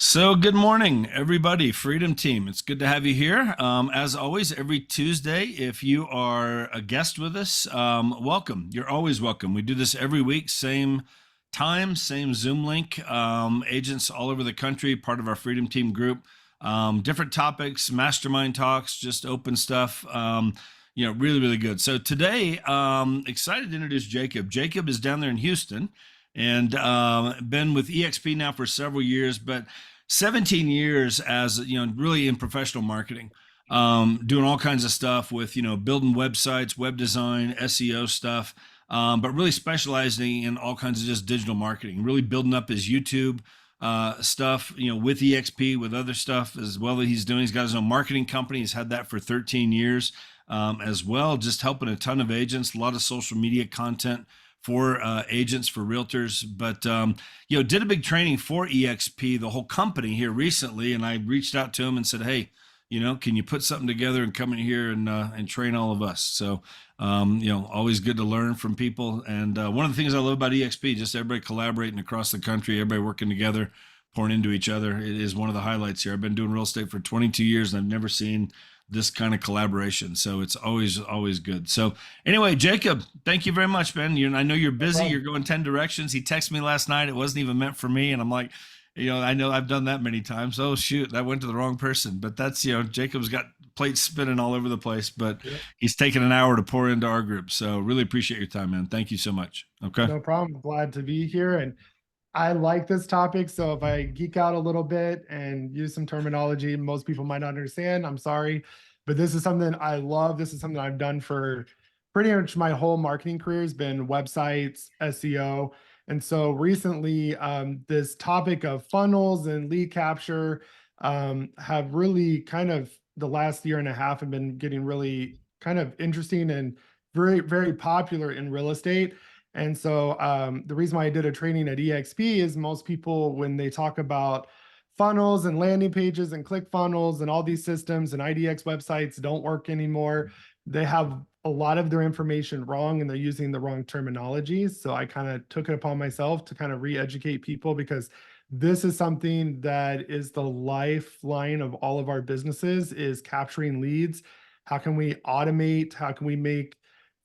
So, good morning, everybody. Freedom Team. It's good to have you here. As always, every Tuesday, if you are a guest with us, welcome. You're always welcome. We do this every week, same time, same Zoom link. Agents all over the country, part of our Freedom Team group. Different topics, mastermind talks, just open stuff. Really, really good. So today, excited to introduce Jacob. Jacob is down there in Houston and been with EXP now for several years, but 17 years as really in professional marketing, doing all kinds of stuff with building websites, web design, SEO stuff, but really specializing in all kinds of just digital marketing, really building up his YouTube stuff, with EXP, with other stuff as well that he's doing. He's got his own marketing company. He's had that for 13 years as well, just helping a ton of agents, a lot of social media content for agents, for realtors, but did a big training for EXP, the whole company here recently, and I reached out to him and said, "Hey, can you put something together and come in here and train all of us?" So, always good to learn from people. And one of the things I love about EXP, just everybody collaborating across the country, everybody working together, pouring into each other. It is one of the highlights here. I've been doing real estate for 22 years, and I've never seen this kind of collaboration. So it's always good. So anyway, Jacob, thank you very much, man. I know you're busy. You're going 10 directions. He texted me last night. It wasn't even meant for me. And I'm like, I know I've done that many times. Oh, shoot, I went to the wrong person. But that's, Jacob's got plates spinning all over the place, but he's taken an hour to pour into our group. So really appreciate your time, man. Thank you so much. Okay. No problem. Glad to be here. And I like this topic. So if I geek out a little bit and use some terminology most people might not understand, I'm sorry. But this is something I love. This is something I've done for pretty much my whole marketing career has been websites, SEO. And so recently, this topic of funnels and lead capture have really kind of the last year and a half have been getting really kind of interesting and very, very popular in real estate. And so the reason why I did a training at EXP is most people, when they talk about funnels and landing pages and click funnels and all these systems and IDEX websites don't work anymore, they have a lot of their information wrong and they're using the wrong terminology. So I kind of took it upon myself to kind of re-educate people, because this is something that is the lifeline of all of our businesses, is capturing leads. How can we automate? How can we make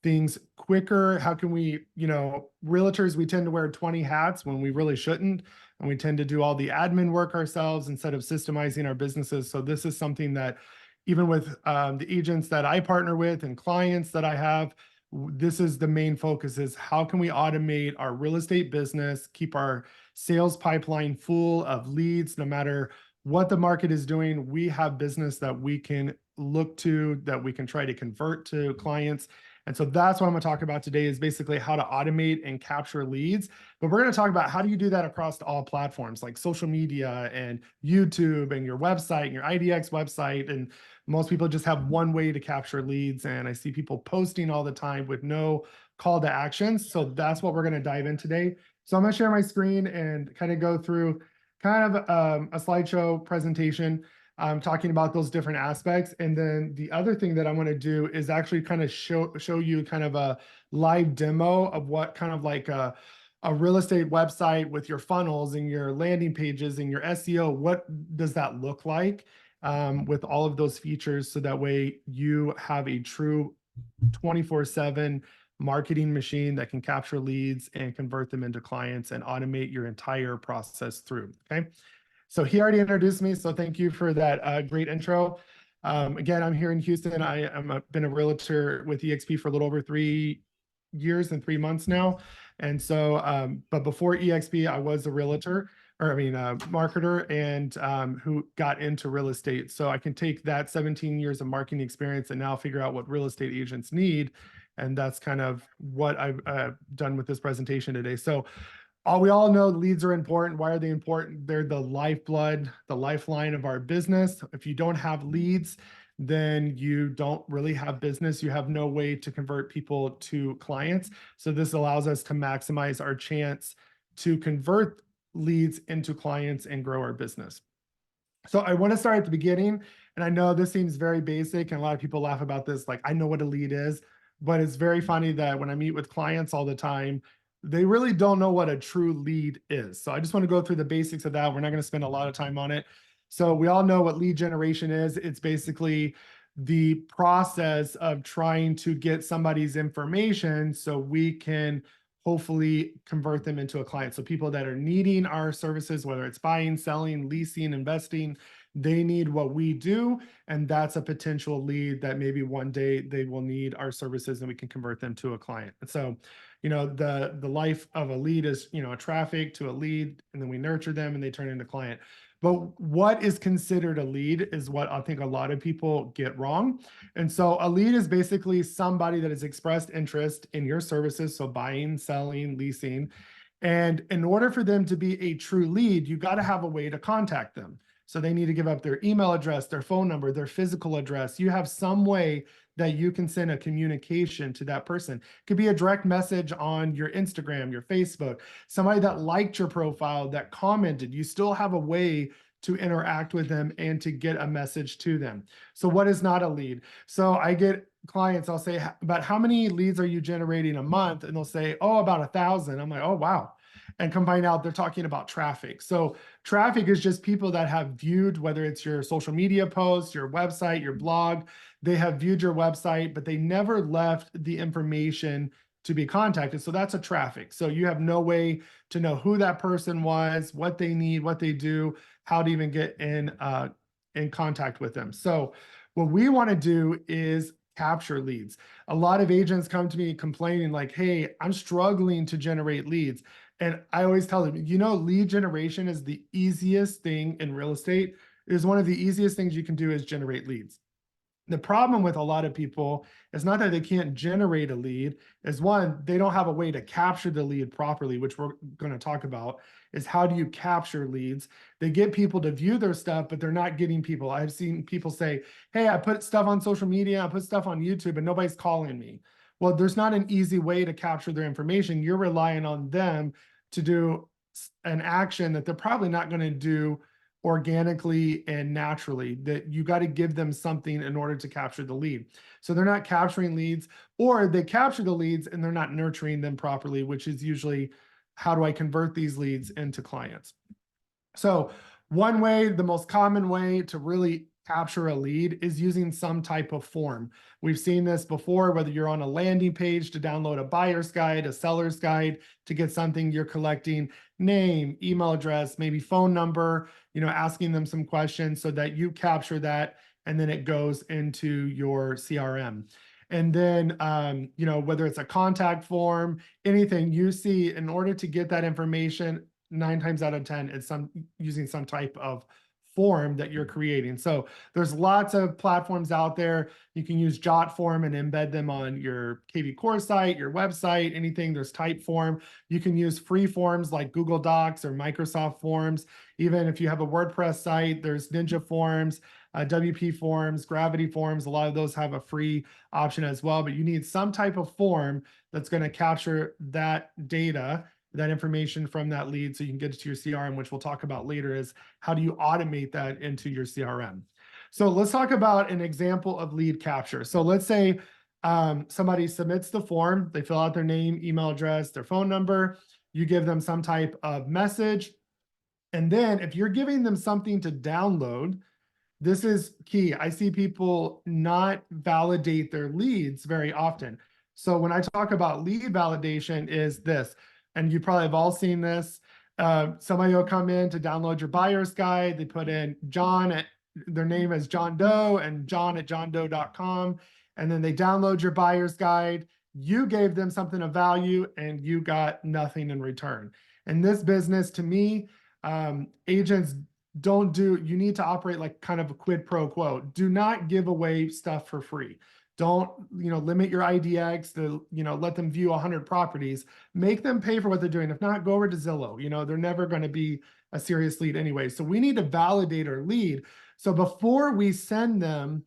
things quicker? How can we, realtors, we tend to wear 20 hats when we really shouldn't. And we tend to do all the admin work ourselves instead of systemizing our businesses. So this is something that even with the agents that I partner with and clients that I have, this is the main focus, is how can we automate our real estate business, keep our sales pipeline full of leads, no matter what the market is doing. We have business that we can look to, that we can try to convert to clients. And so that's what I'm going to talk about today, is basically how to automate and capture leads. But we're going to talk about how do you do that across all platforms like social media and YouTube and your website and your IDEX website. And most people just have one way to capture leads. And I see people posting all the time with no call to actions. So that's what we're going to dive in today. So I'm going to share my screen and kind of go through kind of a slideshow presentation, talking about those different aspects. And then the other thing that I want to do is actually kind of show you kind of a live demo of what kind of like a real estate website with your funnels and your landing pages and your SEO, what does that look like with all of those features? So that way you have a true 24/7 marketing machine that can capture leads and convert them into clients and automate your entire process through. Okay. So he already introduced me, so thank you for that great intro. Again, I'm here in Houston. Been a realtor with EXP for a little over 3 years and 3 months now. And so, but before EXP, I was a realtor, marketer, and who got into real estate. So I can take that 17 years of marketing experience and now figure out what real estate agents need. And that's kind of what I've done with this presentation today. So we all know leads are important. Why are they important? They're the lifeblood, the lifeline of our business. If you don't have leads, then you don't really have business. You have no way to convert people to clients. So this allows us to maximize our chance to convert leads into clients and grow our business. So I want to start at the beginning. And I know this seems very basic and a lot of people laugh about this, like, I know what a lead is, but it's very funny that when I meet with clients all the time, they really don't know what a true lead is. So I just want to go through the basics of that. We're not going to spend a lot of time on it. So we all know what lead generation is. It's basically the process of trying to get somebody's information so we can hopefully convert them into a client. So people that are needing our services, whether it's buying, selling, leasing, investing, they need what we do. And that's a potential lead that maybe one day they will need our services and we can convert them to a client. And so, the life of a lead is, a traffic to a lead, and then we nurture them and they turn into client. But what is considered a lead is what I think a lot of people get wrong. And so a lead is basically somebody that has expressed interest in your services. So buying, selling, leasing. And in order for them to be a true lead, you got to have a way to contact them. So they need to give up their email address, their phone number, their physical address. You have some way that you can send a communication to that person. It could be a direct message on your Instagram, your Facebook, somebody that liked your profile, that commented. You still have a way to interact with them and to get a message to them. So what is not a lead? So I get clients, I'll say, about how many leads are you generating a month? And they'll say, oh, about 1,000. I'm like, oh, wow. And come find out they're talking about traffic. So traffic is just people that have viewed, whether it's your social media posts, your website, your blog, they have viewed your website, but they never left the information to be contacted. So that's a traffic. So you have no way to know who that person was, what they need, what they do, how to even get in contact with them. So what we want to do is capture leads. A lot of agents come to me complaining like, hey, I'm struggling to generate leads. And I always tell them, lead generation is the easiest thing in real estate. It is one of the easiest things you can do is generate leads. The problem with a lot of people is not that they can't generate a lead, is one, they don't have a way to capture the lead properly, which we're going to talk about, is how do you capture leads? They get people to view their stuff, but they're not getting people. I've seen people say, hey, I put stuff on social media, I put stuff on YouTube, and nobody's calling me. Well, there's not an easy way to capture their information. You're relying on them to do an action that they're probably not going to do organically and naturally, that you got to give them something in order to capture the lead. So they're not capturing leads, or they capture the leads and they're not nurturing them properly, which is usually how do I convert these leads into clients? So one way, the most common way to really capture a lead is using some type of form. We've seen this before, whether you're on a landing page to download a buyer's guide, a seller's guide to get something, you're collecting name, email address, maybe phone number, asking them some questions so that you capture that and then it goes into your CRM. And then, whether it's a contact form, anything you see, in order to get that information, 9 times out of 10, it's using some type of form that you're creating. So there's lots of platforms out there. You can use Jotform and embed them on your KV Core site, your website, anything. There's Typeform. You can use free forms like Google Docs or Microsoft Forms. Even if you have a WordPress site, there's Ninja Forms, WP Forms, Gravity Forms. A lot of those have a free option as well, but you need some type of form that's going to capture that data, that information from that lead so you can get it to your CRM, which we'll talk about later, is how do you automate that into your CRM. So let's talk about an example of lead capture. So let's say somebody submits the form, they fill out their name, email address, their phone number, you give them some type of message. And then if you're giving them something to download, this is key. I see people not validate their leads very often. So when I talk about lead validation is this, and you probably have all seen this. Somebody will come in to download your buyer's guide. They put in their name is John Doe and john@johndoe.com. And then they download your buyer's guide. You gave them something of value and you got nothing in return. In this business, to me, agents you need to operate like kind of a quid pro quo. Do not give away stuff for free. Don't, limit your IDEX to, let them view 100 properties, make them pay for what they're doing. If not, go over to Zillow. They're never going to be a serious lead anyway. So we need to validate our lead. So before we send them,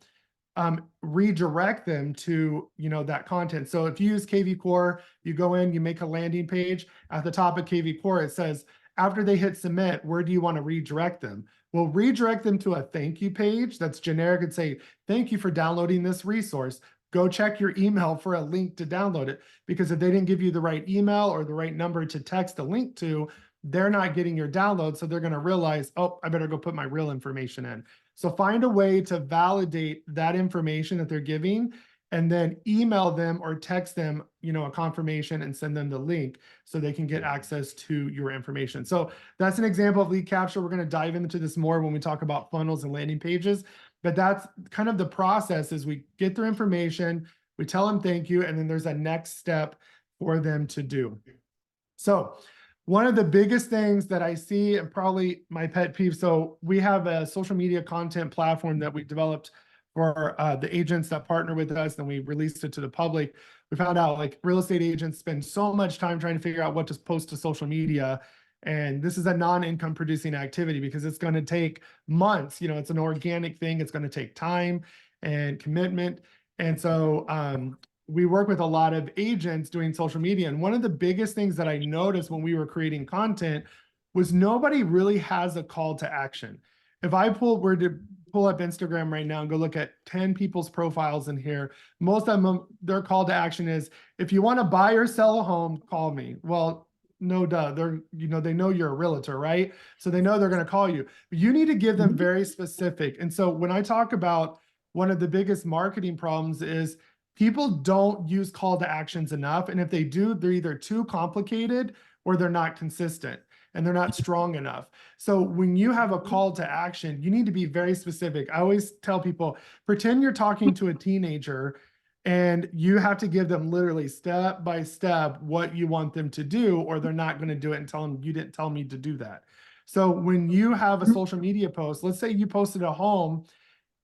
redirect them to, that content. So if you use KV Core, you go in, you make a landing page at the top of KV Core, it says, after they hit submit, where do you want to redirect them? We'll redirect them to a thank you page that's generic and say, thank you for downloading this resource. go check your email for a link to download it. Because if they didn't give you the right email or the right number to text a link to, they're not getting your download. So they're going to realize, oh, I better go put my real information in. So find a way to validate that information that they're giving, and then email them or text them, a confirmation and send them the link so they can get access to your information. So that's an example of lead capture. We're going to dive into this more when we talk about funnels and landing pages, but that's kind of the process. Is we get their information, we tell them thank you, and then there's a next step for them to do. So one of the biggest things that I see, and probably my pet peeve, so we have a social media content platform that we developed for the agents that partner with us, and we released it to the public. We found out like real estate agents spend so much time trying to figure out what to post to social media. And this is a non-income producing activity because it's going to take months. It's an organic thing. It's going to take time and commitment. And so we work with a lot of agents doing social media. And one of the biggest things that I noticed when we were creating content was nobody really has a call to action. If I were to pull up Instagram right now and go look at 10 people's profiles in here, most of them, their call to action is, if you want to buy or sell a home, call me. Well, no duh, they know you're a realtor, right? So they know they're going to call you. But you need to give them very specific. And so when I talk about one of the biggest marketing problems is people don't use call to actions enough. And if they do, they're either too complicated or they're not consistent and they're not strong enough. So when you have a call to action, you need to be very specific. I always tell people, pretend you're talking to a teenager and you have to give them literally step by step what you want them to do, or they're not going to do it and tell them you didn't tell me to do that. So when you have a social media post, let's say you posted a home.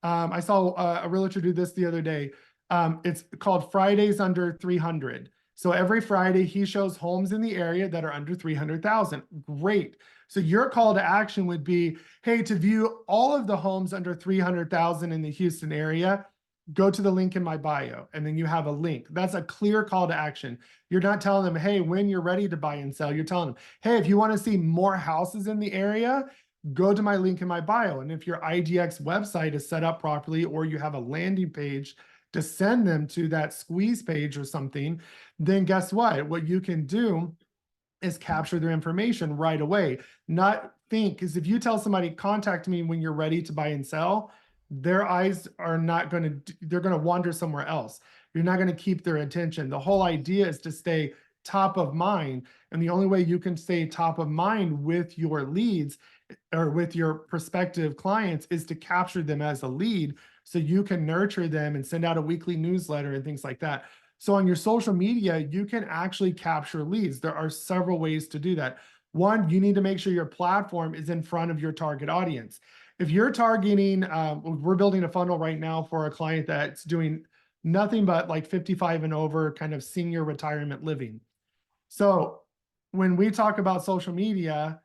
I saw a realtor do this the other day. It's called Fridays Under 300. So every Friday he shows homes in the area that are under 300,000. Great. So your call to action would be, hey, to view all of the homes under 300,000 in the Houston area, go to the link in my bio. And then you have a link. That's a clear call to action. You're not telling them, hey, when you're ready to buy and sell, you're telling them, hey, if you want to see more houses in the area, go to my link in my bio. And if your IDEX website is set up properly, or you have a landing page to send them to that squeeze page or something, then guess what? What you can do is capture their information right away. Not think, because if you tell somebody, contact me when you're ready to buy and sell, their eyes are not going to, they're going to wander somewhere else. You're not going to keep their attention. The whole idea is to stay top of mind. And the only way you can stay top of mind with your leads or with your prospective clients is to capture them as a lead, so you can nurture them and send out a weekly newsletter and things like that. So on your social media, you can actually capture leads. There are several ways to do that. One, you need to make sure your platform is in front of your target audience. If you're targeting, we're building a funnel right now for a client that's doing nothing but like 55 and over kind of senior retirement living. So when we talk about social media,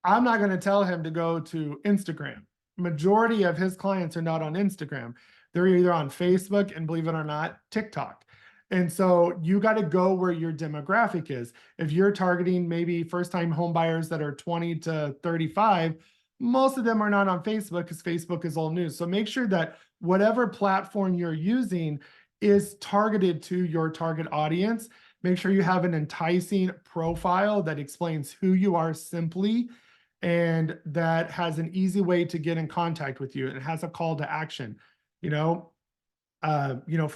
I'm not going to tell him to go to Instagram. Majority of his clients are not on Instagram. They're either on Facebook and, believe it or not, TikTok. And so you got to go where your demographic is. If you're targeting maybe first-time home buyers that are 20 to 35, most of them are not on Facebook because Facebook is old news. So make sure that whatever platform you're using is targeted to your target audience. Make sure you have an enticing profile that explains who you are simply, and that has an easy way to get in contact with you, and it has a call to action. For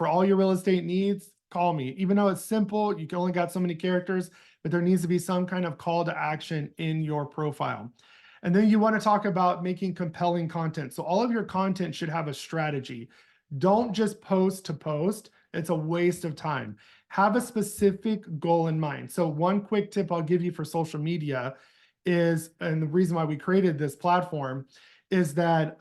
all your real estate needs, call me. Even though it's simple, you can only got so many characters, but there needs to be some kind of call to action in your profile. And then you want to talk about making compelling content. So all of your content should have a strategy. Don't just post to post. It's a waste of time. Have a specific goal in mind. So one quick tip I'll give you for social media is, and the reason why we created this platform is that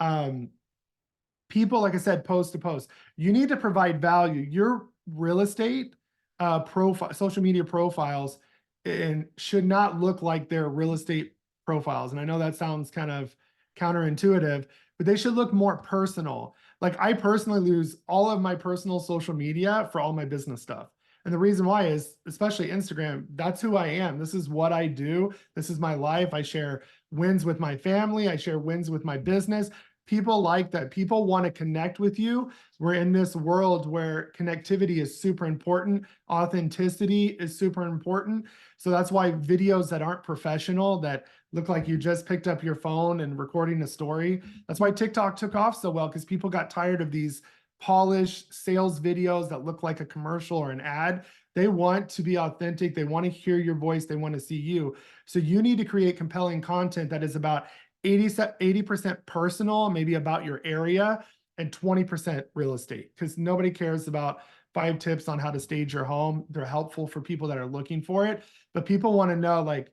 people, like I said, post to post. You need to provide value. Your real estate profile, social media profiles, and should not look like their real estate profiles. And I know that sounds kind of counterintuitive, but they should look more personal. Like I personally use all of my personal social media for all my business stuff. And the reason why is, especially Instagram, that's who I am. This is what I do. This is my life. I share wins with my family. I share wins with my business. People like that. People want to connect with you. We're in this world where connectivity is super important. Authenticity is super important. So that's why videos that aren't professional, that look like you just picked up your phone and recording a story, that's why TikTok took off so well, because people got tired of these polished sales videos that look like a commercial or an ad. They want to be authentic. They want to hear your voice. They want to see you. So you need to create compelling content that is about 80% personal, maybe about your area, and 20% real estate, because nobody cares about 5 tips on how to stage your home. They're helpful for people that are looking for it, but people want to know, like,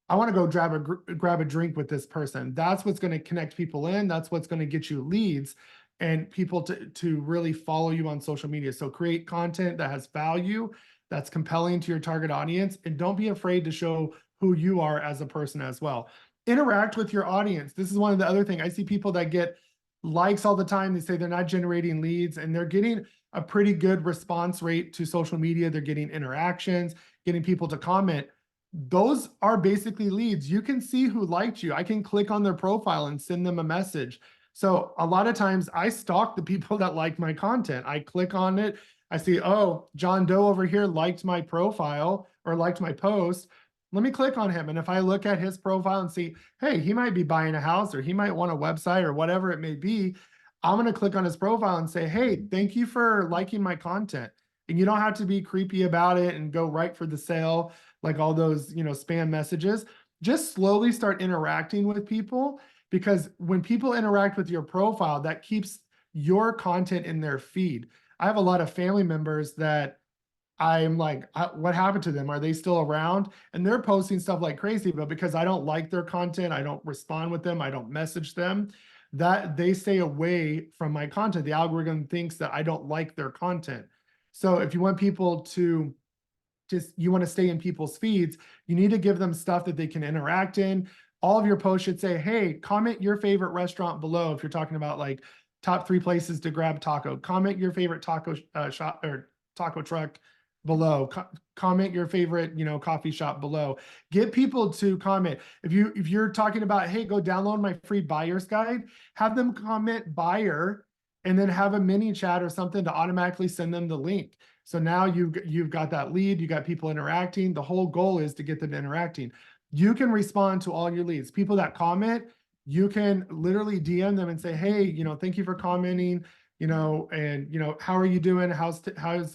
I want to go grab a drink with this person. That's what's going to connect people in. That's what's going to get you leads and people to really follow you on social media. So create content that has value, that's compelling to your target audience, and don't be afraid to show who you are as a person as well. Interact with your audience. This is one of the other things. I see people that get likes all the time. They say they're not generating leads, and they're getting a pretty good response rate to social media. They're getting interactions, getting people to comment. Those are basically leads. You can see who liked you. I can click on their profile and send them a message. So a lot of times I stalk the people that like my content. I click on it. I see, oh, John Doe over here liked my profile or liked my post. Let me click on him. And if I look at his profile and see, hey, he might be buying a house, or he might want a website, or whatever it may be, I'm going to click on his profile and say, hey, thank you for liking my content. And you don't have to be creepy about it and go right for the sale, like all those, spam messages. Just slowly start interacting with people, because when people interact with your profile, that keeps your content in their feed. I have a lot of family members that I'm like, what happened to them? Are they still around? And they're posting stuff like crazy, but because I don't like their content, I don't respond with them, I don't message them, that they stay away from my content. The algorithm thinks that I don't like their content. So if you want people to you want to stay in people's feeds, you need to give them stuff that they can interact in. All of your posts should say, hey, comment your favorite restaurant below. If you're talking about like top 3 places to grab taco, comment your favorite taco shop or taco truck below. Comment your favorite, coffee shop below. Get people to comment. If you're talking about, hey, go download my free buyer's guide, have them comment buyer, and then have a mini chat or something to automatically send them the link. So now you've got that lead, you got people interacting. The whole goal is to get them interacting. You can respond to all your leads. People that comment, you can literally DM them and say, hey, thank you for commenting, and how are you doing? How's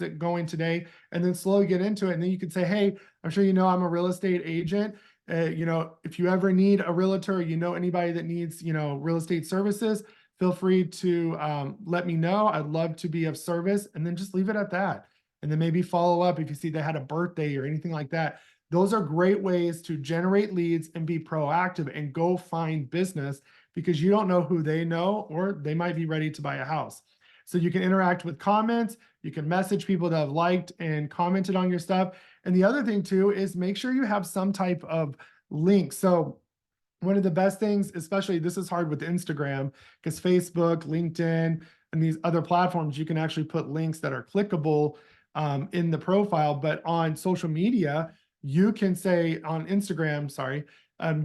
it going today? And then slowly get into it. And then you can say, hey, I'm sure I'm a real estate agent. If you ever need a realtor, anybody that needs, real estate services, feel free to let me know. I'd love to be of service. And then just leave it at that. And then maybe follow up if you see they had a birthday or anything like that. Those are great ways to generate leads and be proactive and go find business, because you don't know who they know, or they might be ready to buy a house. So you can interact with comments. You can message people that have liked and commented on your stuff. And the other thing too is make sure you have some type of link. So one of the best things, especially this is hard with Instagram, because Facebook, LinkedIn, and these other platforms, you can actually put links that are clickable in the profile. But on social media, you can say on Instagram, sorry,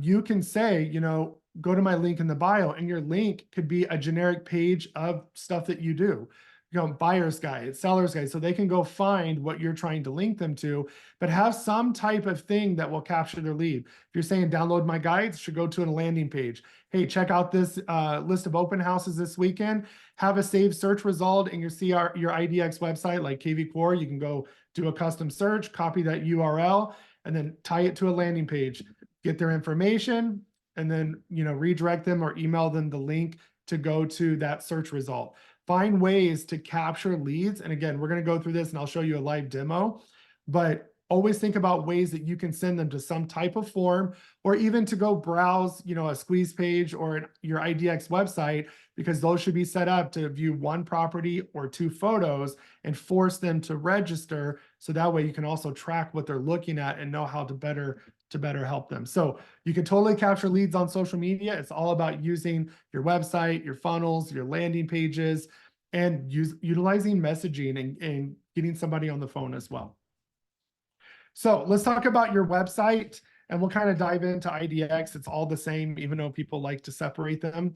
you can say, go to my link in the bio, and your link could be a generic page of stuff that you do. Buyer's guide, seller's guide, so they can go find what you're trying to link them to, but have some type of thing that will capture their lead. If you're saying download my guides, should go to a landing page. Hey, check out this list of open houses this weekend. Have a saved search result in your your IDEX website, like KV Core. You can go do a custom search, copy that URL, and then tie it to a landing page. Get their information, and then redirect them or email them the link to go to that search result. Find ways to capture leads. And again, we're going to go through this and I'll show you a live demo, but always think about ways that you can send them to some type of form, or even to go browse, a squeeze page or your IDEX website, because those should be set up to view 1 property or 2 photos and force them to register. So that way you can also track what they're looking at and know how to better help them. So you can totally capture leads on social media. It's all about using your website, your funnels, your landing pages, and utilizing messaging and getting somebody on the phone as well. So let's talk about your website, and we'll kind of dive into IDEX. It's all the same, even though people like to separate them.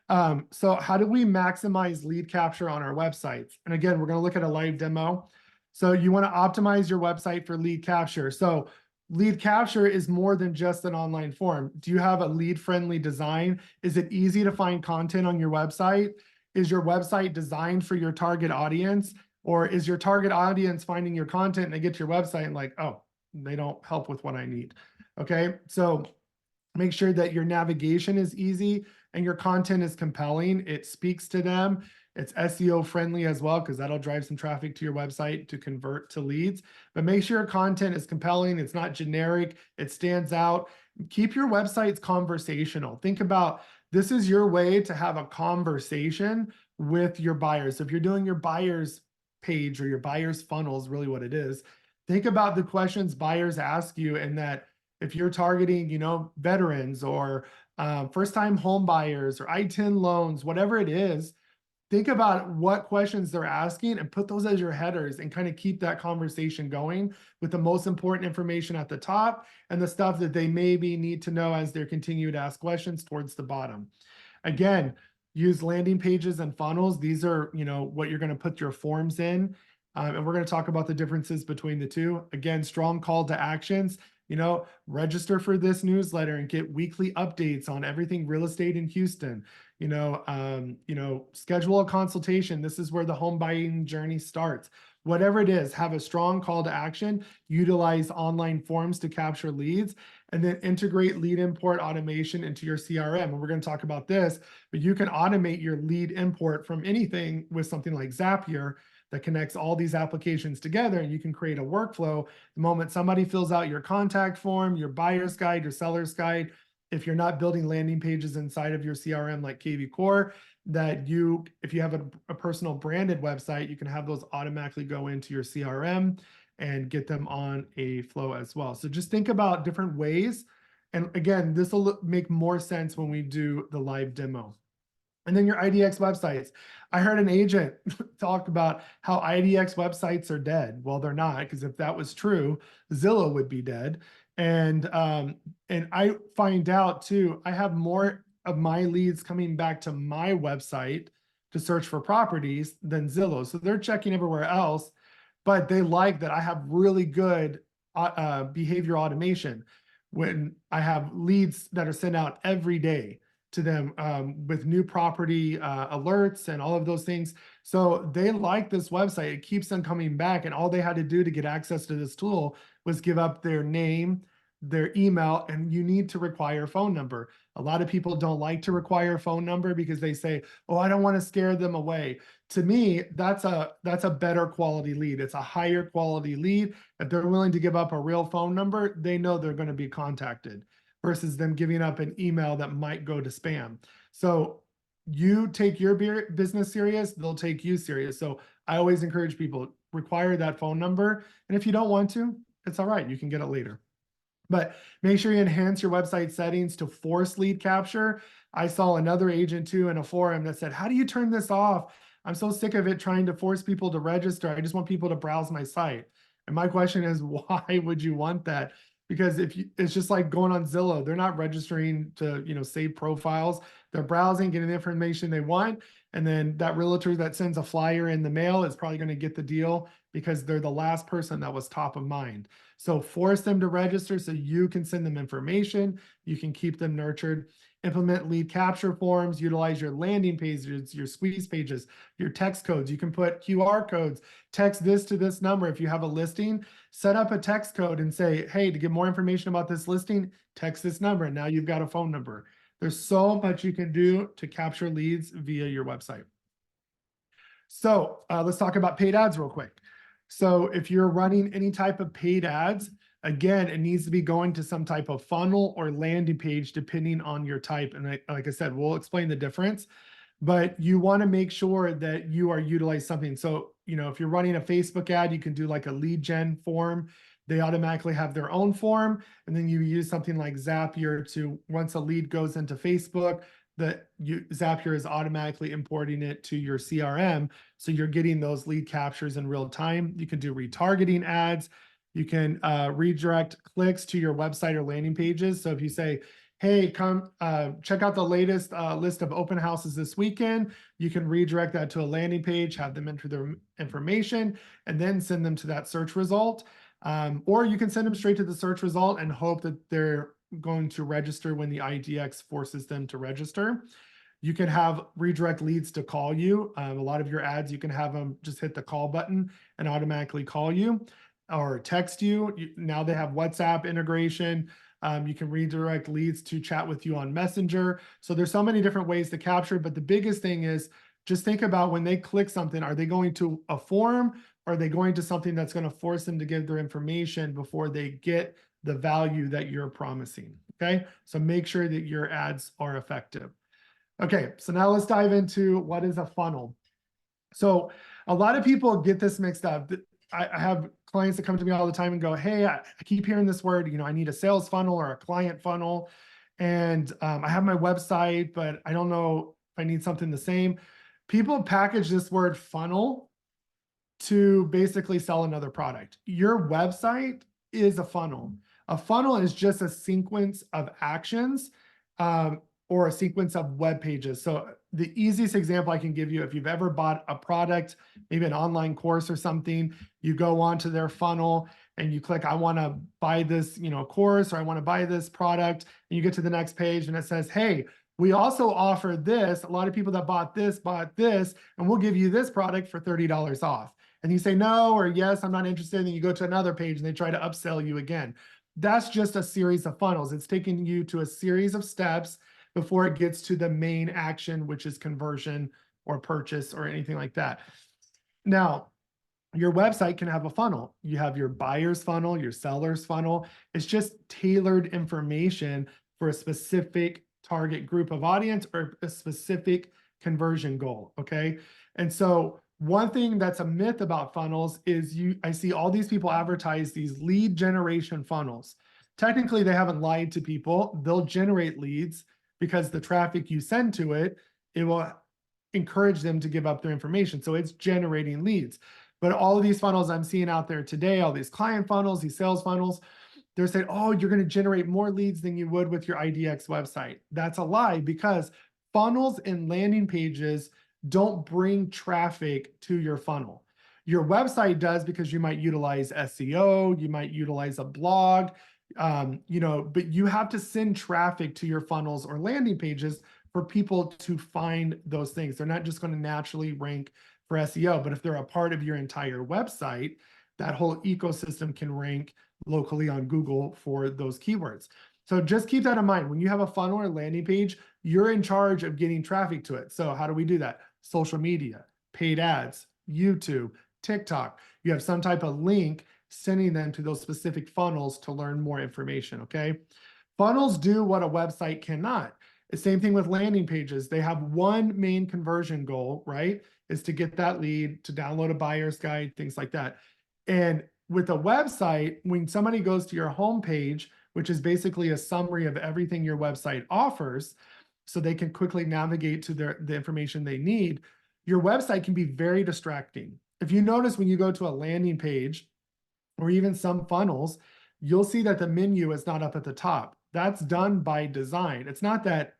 So how do we maximize lead capture on our websites? And again, we're going to look at a live demo. So you want to optimize your website for lead capture. So lead capture is more than just an online form. Do you have a lead-friendly design? Is it easy to find content on your website? Is your website designed for your target audience? Or is your target audience finding your content and they get to your website and like, oh, they don't help with what I need? Okay, so make sure that your navigation is easy and your content is compelling. It speaks to them. It's SEO friendly as well, because that'll drive some traffic to your website to convert to leads. But make sure your content is compelling. It's not generic. It stands out. Keep your websites conversational. Think about this is your way to have a conversation with your buyers. So if you're doing your buyers page or your buyers funnel is really what it is. Think about the questions buyers ask you, and that if you're targeting, veterans or first-time home buyers or I-10 loans, whatever it is, think about what questions they're asking and put those as your headers and kind of keep that conversation going with the most important information at the top and the stuff that they maybe need to know as they continue to ask questions towards the bottom. Again, use landing pages and funnels. These are, what you're going to put your forms in. And we're going to talk about the differences between the two. Again, strong call to actions. Register for this newsletter and get weekly updates on everything real estate in Houston. Schedule a consultation. This is where the home buying journey starts. Whatever it is, have a strong call to action, utilize online forms to capture leads, and then integrate lead import automation into your CRM. And we're going to talk about this, but you can automate your lead import from anything with something like Zapier that connects all these applications together, and you can create a workflow. The moment somebody fills out your contact form, your buyer's guide, your seller's guide, if you're not building landing pages inside of your CRM like KV Core, if you have a personal branded website, you can have those automatically go into your CRM and get them on a flow as well. So just think about different ways. And again, this will make more sense when we do the live demo. And then your IDEX websites. I heard an agent talk about how IDEX websites are dead. Well, they're not, because if that was true, Zillow would be dead. And I find out too, I have more of my leads coming back to my website to search for properties than Zillow. So they're checking everywhere else, but they like that I have really good behavior automation when I have leads that are sent out every day to them with new property alerts and all of those things. So they like this website. It keeps them coming back. And all they had to do to get access to this tool was give up their name, their email, and you need to require a phone number. A lot of people don't like to require a phone number because they say, oh, I don't want to scare them away. To me, that's a better quality lead. It's a higher quality lead. If they're willing to give up a real phone number, they know they're going to be contacted, versus them giving up an email that might go to spam. So you take your business serious, they'll take you serious. So I always encourage people, require that phone number. And if you don't want to, it's all right. You can get it later. But make sure you enhance your website settings to force lead capture. I saw another agent too in a forum that said, how do you turn this off? I'm so sick of it trying to force people to register. I just want people to browse my site. And my question is, why would you want that? Because it's just like going on Zillow. They're not registering to, save profiles. They're browsing, getting the information they want. And then that realtor that sends a flyer in the mail is probably going to get the deal because they're the last person that was top of mind. So force them to register so you can send them information. You can keep them nurtured. Implement lead capture forms, utilize your landing pages, your squeeze pages, your text codes. You can put QR codes, text this to this number. If you have a listing, set up a text code and say, hey, to get more information about this listing, text this number. And now you've got a phone number. There's so much you can do to capture leads via your website. So let's talk about paid ads real quick. So if you're running any type of paid ads, again, it needs to be going to some type of funnel or landing page, depending on your type. And like I said, we'll explain the difference, but you want to make sure that you are utilizing something. So, if you're running a Facebook ad, you can do like a lead gen form. They automatically have their own form. And then you use something like Zapier to, once a lead goes into Facebook, Zapier is automatically importing it to your CRM. So you're getting those lead captures in real time. You can do retargeting ads. You can redirect clicks to your website or landing pages. So if you say, hey, come check out the latest list of open houses this weekend. You can redirect that to a landing page, have them enter their information, and then send them to that search result. Or you can send them straight to the search result and hope that they're going to register when the IDEX forces them to register. You can have redirect leads to call you. A lot of your ads, you can have them just hit the call button and automatically call you or text you. Now they have WhatsApp integration. You can redirect leads to chat with you on Messenger. So there's so many different ways to capture, but the biggest thing is just think about when they click something, are they going to a form? Or are they going to something that's going to force them to give their information before they get the value that you're promising? Okay, so make sure that your ads are effective. Okay, so now let's dive into what is a funnel. So a lot of people get this mixed up. I have clients that come to me all the time and go, hey, I keep hearing this word, I need a sales funnel or a client funnel. And I have my website, but I don't know if I need something the same. People package this word funnel to basically sell another product. Your website is a funnel. A funnel is just a sequence of actions or a sequence of web pages. So the easiest example I can give you, if you've ever bought a product, maybe an online course or something, you go onto their funnel and you click, I want to buy this, course, or I want to buy this product, and you get to the next page and it says, hey, we also offer this. A lot of people that bought this, and we'll give you this product for $30 off. And you say no, or yes, I'm not interested. And then you go to another page and they try to upsell you again. That's just a series of funnels. It's taking you to a series of steps before it gets to the main action, which is conversion or purchase or anything like that. Now, your website can have a funnel. You have your buyer's funnel, your seller's funnel. It's just tailored information for a specific target group of audience or a specific conversion goal, okay? And so one thing that's a myth about funnels is I see all these people advertise these lead generation funnels. Technically, they haven't lied to people. They'll generate leads because the traffic you send to it, it will encourage them to give up their information. So it's generating leads. But all of these funnels I'm seeing out there today, all these client funnels, these sales funnels, they're saying, oh, you're going to generate more leads than you would with your IDEX website. That's a lie, because funnels and landing pages don't bring traffic to your funnel. Your website does, because you might utilize SEO, you might utilize a blog, but you have to send traffic to your funnels or landing pages for people to find those things. They're not just going to naturally rank for SEO, but if they're a part of your entire website, that whole ecosystem can rank locally on Google for those keywords. So just keep that in mind. When you have a funnel or landing page, you're in charge of getting traffic to it. So how do we do that? Social media, paid ads, YouTube, TikTok. You have some type of link sending them to those specific funnels to learn more information, okay? Funnels do what a website cannot. The same thing with landing pages. They have one main conversion goal, right? Is to get that lead, to download a buyer's guide, things like that. And with a website, when somebody goes to your homepage, which is basically a summary of everything your website offers, so they can quickly navigate to the information they need, your website can be very distracting. If you notice, when you go to a landing page or even some funnels, you'll see that the menu is not up at the top. That's done by design. It's not that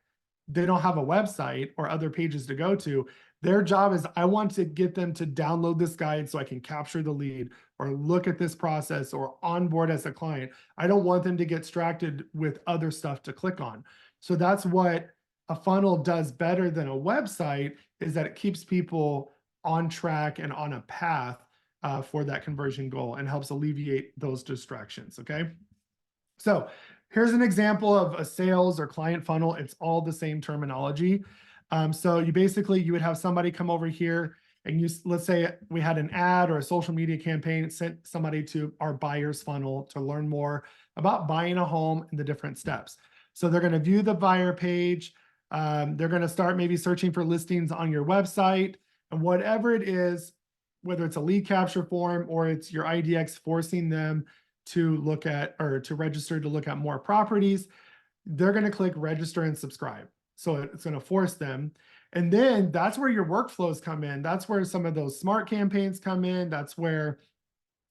they don't have a website or other pages to go to. Their job is, I want to get them to download this guide so I can capture the lead or look at this process or onboard as a client. I don't want them to get distracted with other stuff to click on. So that's what a funnel does better than a website, is that it keeps people on track and on a path for that conversion goal and helps alleviate those distractions, okay? So here's an example of a sales or client funnel. It's all the same terminology. So you would have somebody come over here and let's say we had an ad or a social media campaign, sent somebody to our buyer's funnel to learn more about buying a home and the different steps. So they're going to view the buyer page. They're going to start maybe searching for listings on your website, and whatever it is, whether it's a lead capture form or it's your IDEX forcing them to look at or to register to look at more properties, they're going to click register and subscribe. So it's going to force them. And then that's where your workflows come in. That's where some of those smart campaigns come in. That's where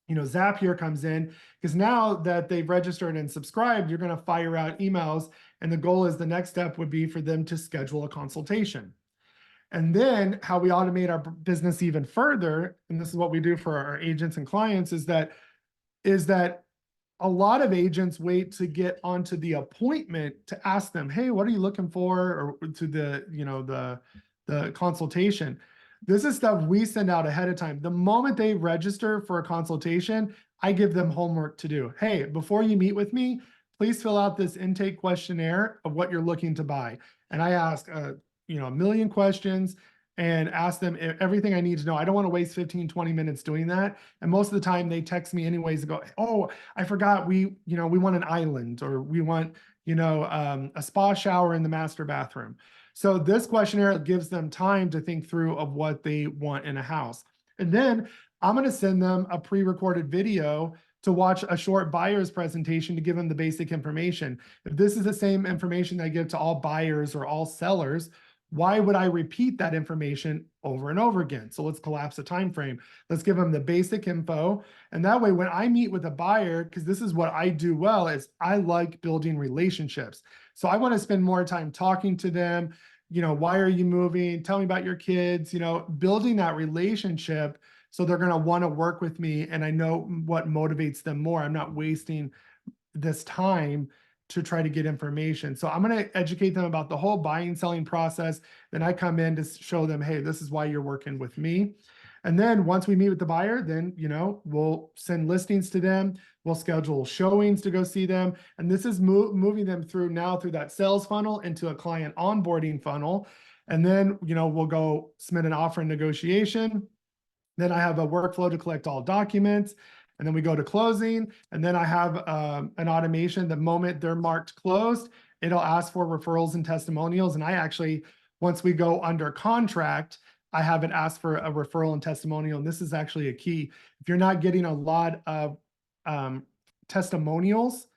Zapier comes in, because now that they've registered and subscribed, you're going to fire out emails. And the goal is the next step would be for them to schedule a consultation. And then how we automate our business even further, and this is what we do for our agents and clients, is that a lot of agents wait to get onto the appointment to ask them, hey, what are you looking for? Or to the consultation. This is stuff we send out ahead of time. The moment they register for a consultation, I give them homework to do. Hey, before you meet with me, please fill out this intake questionnaire of what you're looking to buy. And I ask, a million questions and ask them everything I need to know. I don't want to waste 15, 20 minutes doing that. And most of the time they text me anyways and go, oh, I forgot we want an island, or we want, a spa shower in the master bathroom. So this questionnaire gives them time to think through of what they want in a house. And then I'm going to send them a pre-recorded video to watch a short buyer's presentation to give them the basic information. If this is the same information that I give to all buyers or all sellers, why would I repeat that information over and over again? So let's collapse the time frame. Let's give them the basic info. And that way, when I meet with a buyer, because this is what I do well, is I like building relationships. So I want to spend more time talking to them. Why are you moving? Tell me about your kids, building that relationship. So they're going to want to work with me, and I know what motivates them more. I'm not wasting this time to try to get information. So I'm going to educate them about the whole buying, selling process. Then I come in to show them, hey, this is why you're working with me. And then once we meet with the buyer, then, we'll send listings to them. We'll schedule showings to go see them. And this is moving them through that sales funnel into a client onboarding funnel. And then, we'll go submit an offer and negotiation. Then I have a workflow to collect all documents. And then we go to closing. And then I have an automation. The moment they're marked closed, it'll ask for referrals and testimonials. And I actually, once we go under contract, I have it ask for a referral and testimonial. And this is actually a key. If you're not getting a lot of testimonials,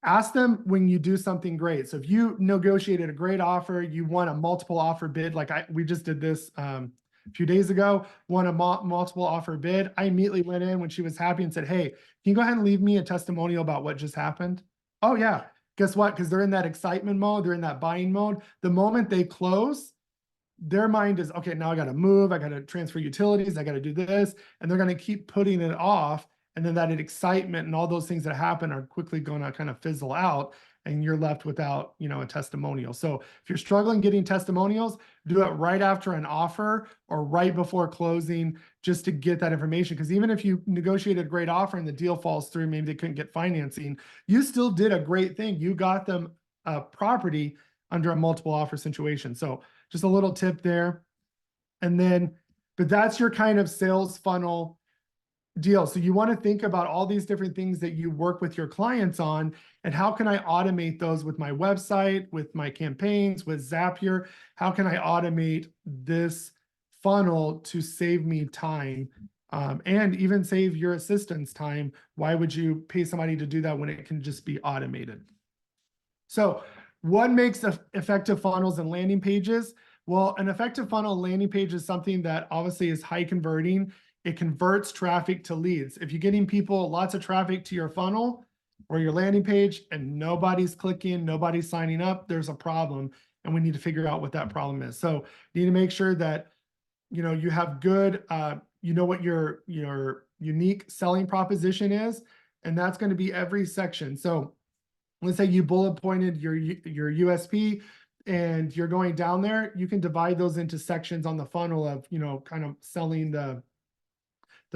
ask them when you do something great. So if you negotiated a great offer, you won a multiple offer bid, like we just did this a few days ago, won a multiple offer bid. I immediately went in when she was happy and said, hey, can you go ahead and leave me a testimonial about what just happened? Oh yeah, guess what? Because they're in that excitement mode, they're in that buying mode. The moment they close, their mind is, okay, now I got to move, I got to transfer utilities, I got to do this, and they're going to keep putting it off. And then that excitement and all those things that happen are quickly going to kind of fizzle out, and you're left without, a testimonial. So if you're struggling getting testimonials, do it right after an offer or right before closing, just to get that information. Because even if you negotiated a great offer and the deal falls through, maybe they couldn't get financing, you still did a great thing. You got them a property under a multiple offer situation. So just a little tip there. And then, but that's your kind of sales funnel deal. So you want to think about all these different things that you work with your clients on, and how can I automate those with my website, with my campaigns, with Zapier? How can I automate this funnel to save me time, and even save your assistant's time? Why would you pay somebody to do that when it can just be automated? So what makes effective funnels and landing pages? Well, an effective funnel landing page is something that obviously is high converting. It converts traffic to leads. If you're getting lots of traffic to your funnel or your landing page and nobody's clicking, nobody's signing up, there's a problem, and we need to figure out what that problem is. So you need to make sure that you have good, what your unique selling proposition is, and that's going to be every section. So let's say you bullet pointed your USP and you're going down there, you can divide those into sections on the funnel of, kind of selling the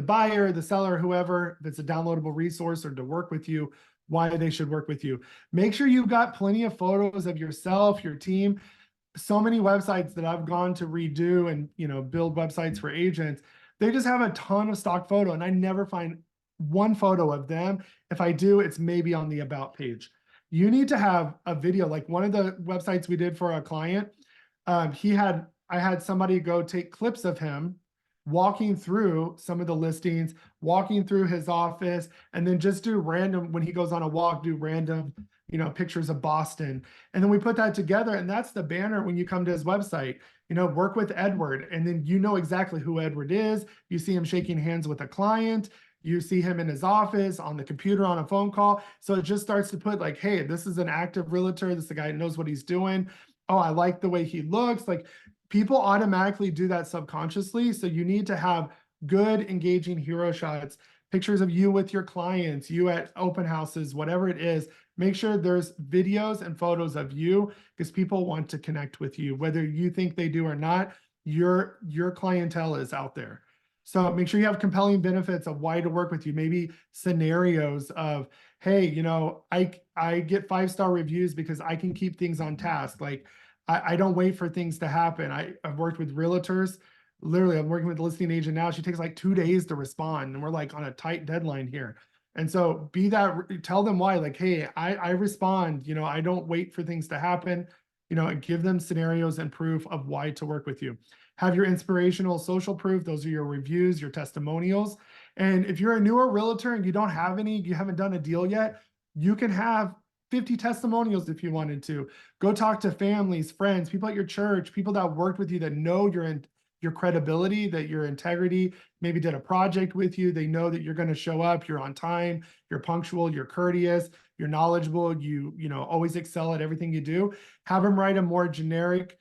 buyer, the seller, whoever, if it's a downloadable resource or to work with you, why they should work with you. Make sure you've got plenty of photos of yourself, your team. So many websites that I've gone to redo and, build websites for agents, they just have a ton of stock photo, and I never find one photo of them. If I do, it's maybe on the about page. You need to have a video. Like one of the websites we did for a client, I had somebody go take clips of him walking through some of the listings, walking through his office, and then just do random, when he goes on a walk, do random, pictures of Boston. And then we put that together, and that's the banner when you come to his website. Work with Edward, and then exactly who Edward is. You see him shaking hands with a client. You see him in his office, on the computer, on a phone call. So it just starts to put like, hey, this is an active realtor. This is a guy who knows what he's doing. Oh, I like the way he looks. Like people automatically do that subconsciously. So you need to have good, engaging hero shots, pictures of you with your clients, you at open houses, whatever it is. Make sure there's videos and photos of you because people want to connect with you, whether you think they do or not. Your clientele is out there. So make sure you have compelling benefits of why to work with you. Maybe scenarios of, hey, I get 5-star reviews because I can keep things on task. Like I don't wait for things to happen. I've worked with realtors. Literally, I'm working with a listing agent now. She takes like 2 days to respond, and we're like on a tight deadline here. And so tell them why, like, hey, I respond, I don't wait for things to happen, and give them scenarios and proof of why to work with you. Have your inspirational social proof. Those are your reviews, your testimonials. And if you're a newer realtor and you don't have any, you haven't done a deal yet, you can have 50 testimonials if you wanted to. Go talk to families, friends, people at your church, people that worked with you that know your credibility, that your integrity, maybe did a project with you. They know that you're going to show up, you're on time, you're punctual, you're courteous, you're knowledgeable, always excel at everything you do. Have them write a more generic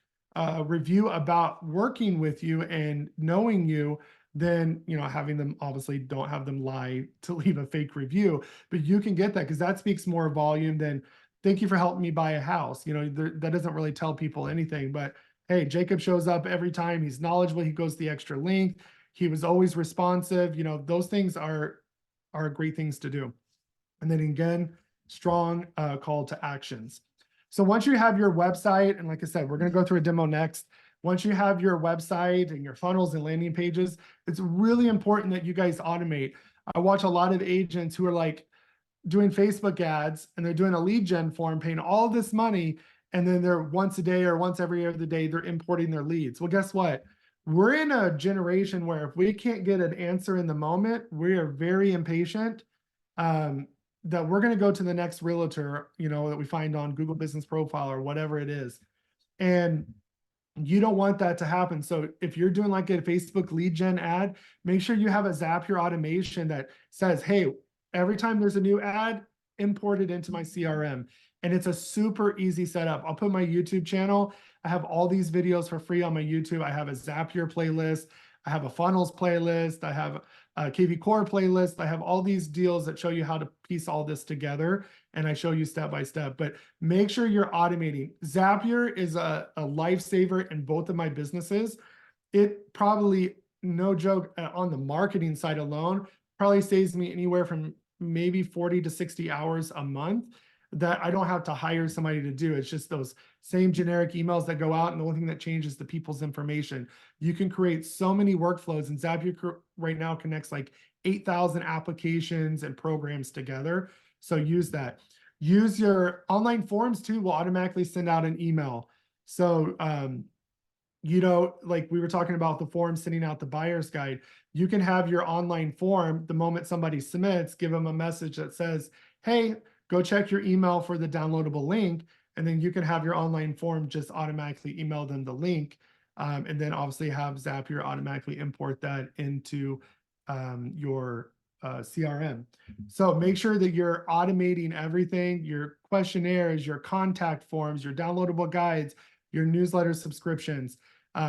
review about working with you and knowing you than having them. Obviously don't have them lie to leave a fake review, but you can get that because that speaks more volume than thank you for helping me buy a house. That doesn't really tell people anything, but hey, Jacob shows up every time. He's knowledgeable. He goes the extra length. He was always responsive. Those things are great things to do. And then again, strong call to actions. So once you have your website, and like I said, we're going to go through a demo next. Once you have your website and your funnels and landing pages, it's really important that you guys automate. I watch a lot of agents who are like doing Facebook ads and they're doing a lead gen form, paying all this money, and then they're once a day or once every other day, they're importing their leads. Well, guess what? We're in a generation where if we can't get an answer in the moment, we are very impatient. That we're going to go to the next realtor, that we find on Google Business Profile or whatever it is. And you don't want that to happen. So if you're doing like a Facebook lead gen ad, make sure you have a Zapier automation that says, hey, every time there's a new ad, import it into my CRM. And it's a super easy setup. I'll put my YouTube channel. I have all these videos for free on my YouTube. I have a Zapier playlist. I have a funnels playlist. I have a KV Core playlist. I have all these deals that show you how to piece all this together. And I show you step by step, but make sure you're automating. Zapier is a lifesaver in both of my businesses. It probably, no joke, on the marketing side alone, probably saves me anywhere from maybe 40 to 60 hours a month that I don't have to hire somebody to do. It's just those same generic emails that go out, and the only thing that changes the people's information. You can create so many workflows, and Zapier right now connects like 8,000 applications and programs together. So use that. Use your online forms too, will automatically send out an email. So, like we were talking about the form sending out the buyer's guide, you can have your online form, the moment somebody submits, give them a message that says, hey, go check your email for the downloadable link. And then you can have your online form just automatically email them the link. And then obviously have Zapier automatically import that into your CRM. So make sure that you're automating everything, your questionnaires, your contact forms, your downloadable guides, your newsletter subscriptions.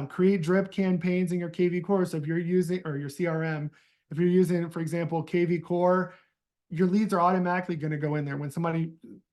Create drip campaigns in your KV Core. So if you're using, or your CRM, if you're using, for example, KV Core, your leads are automatically going to go in there. When somebody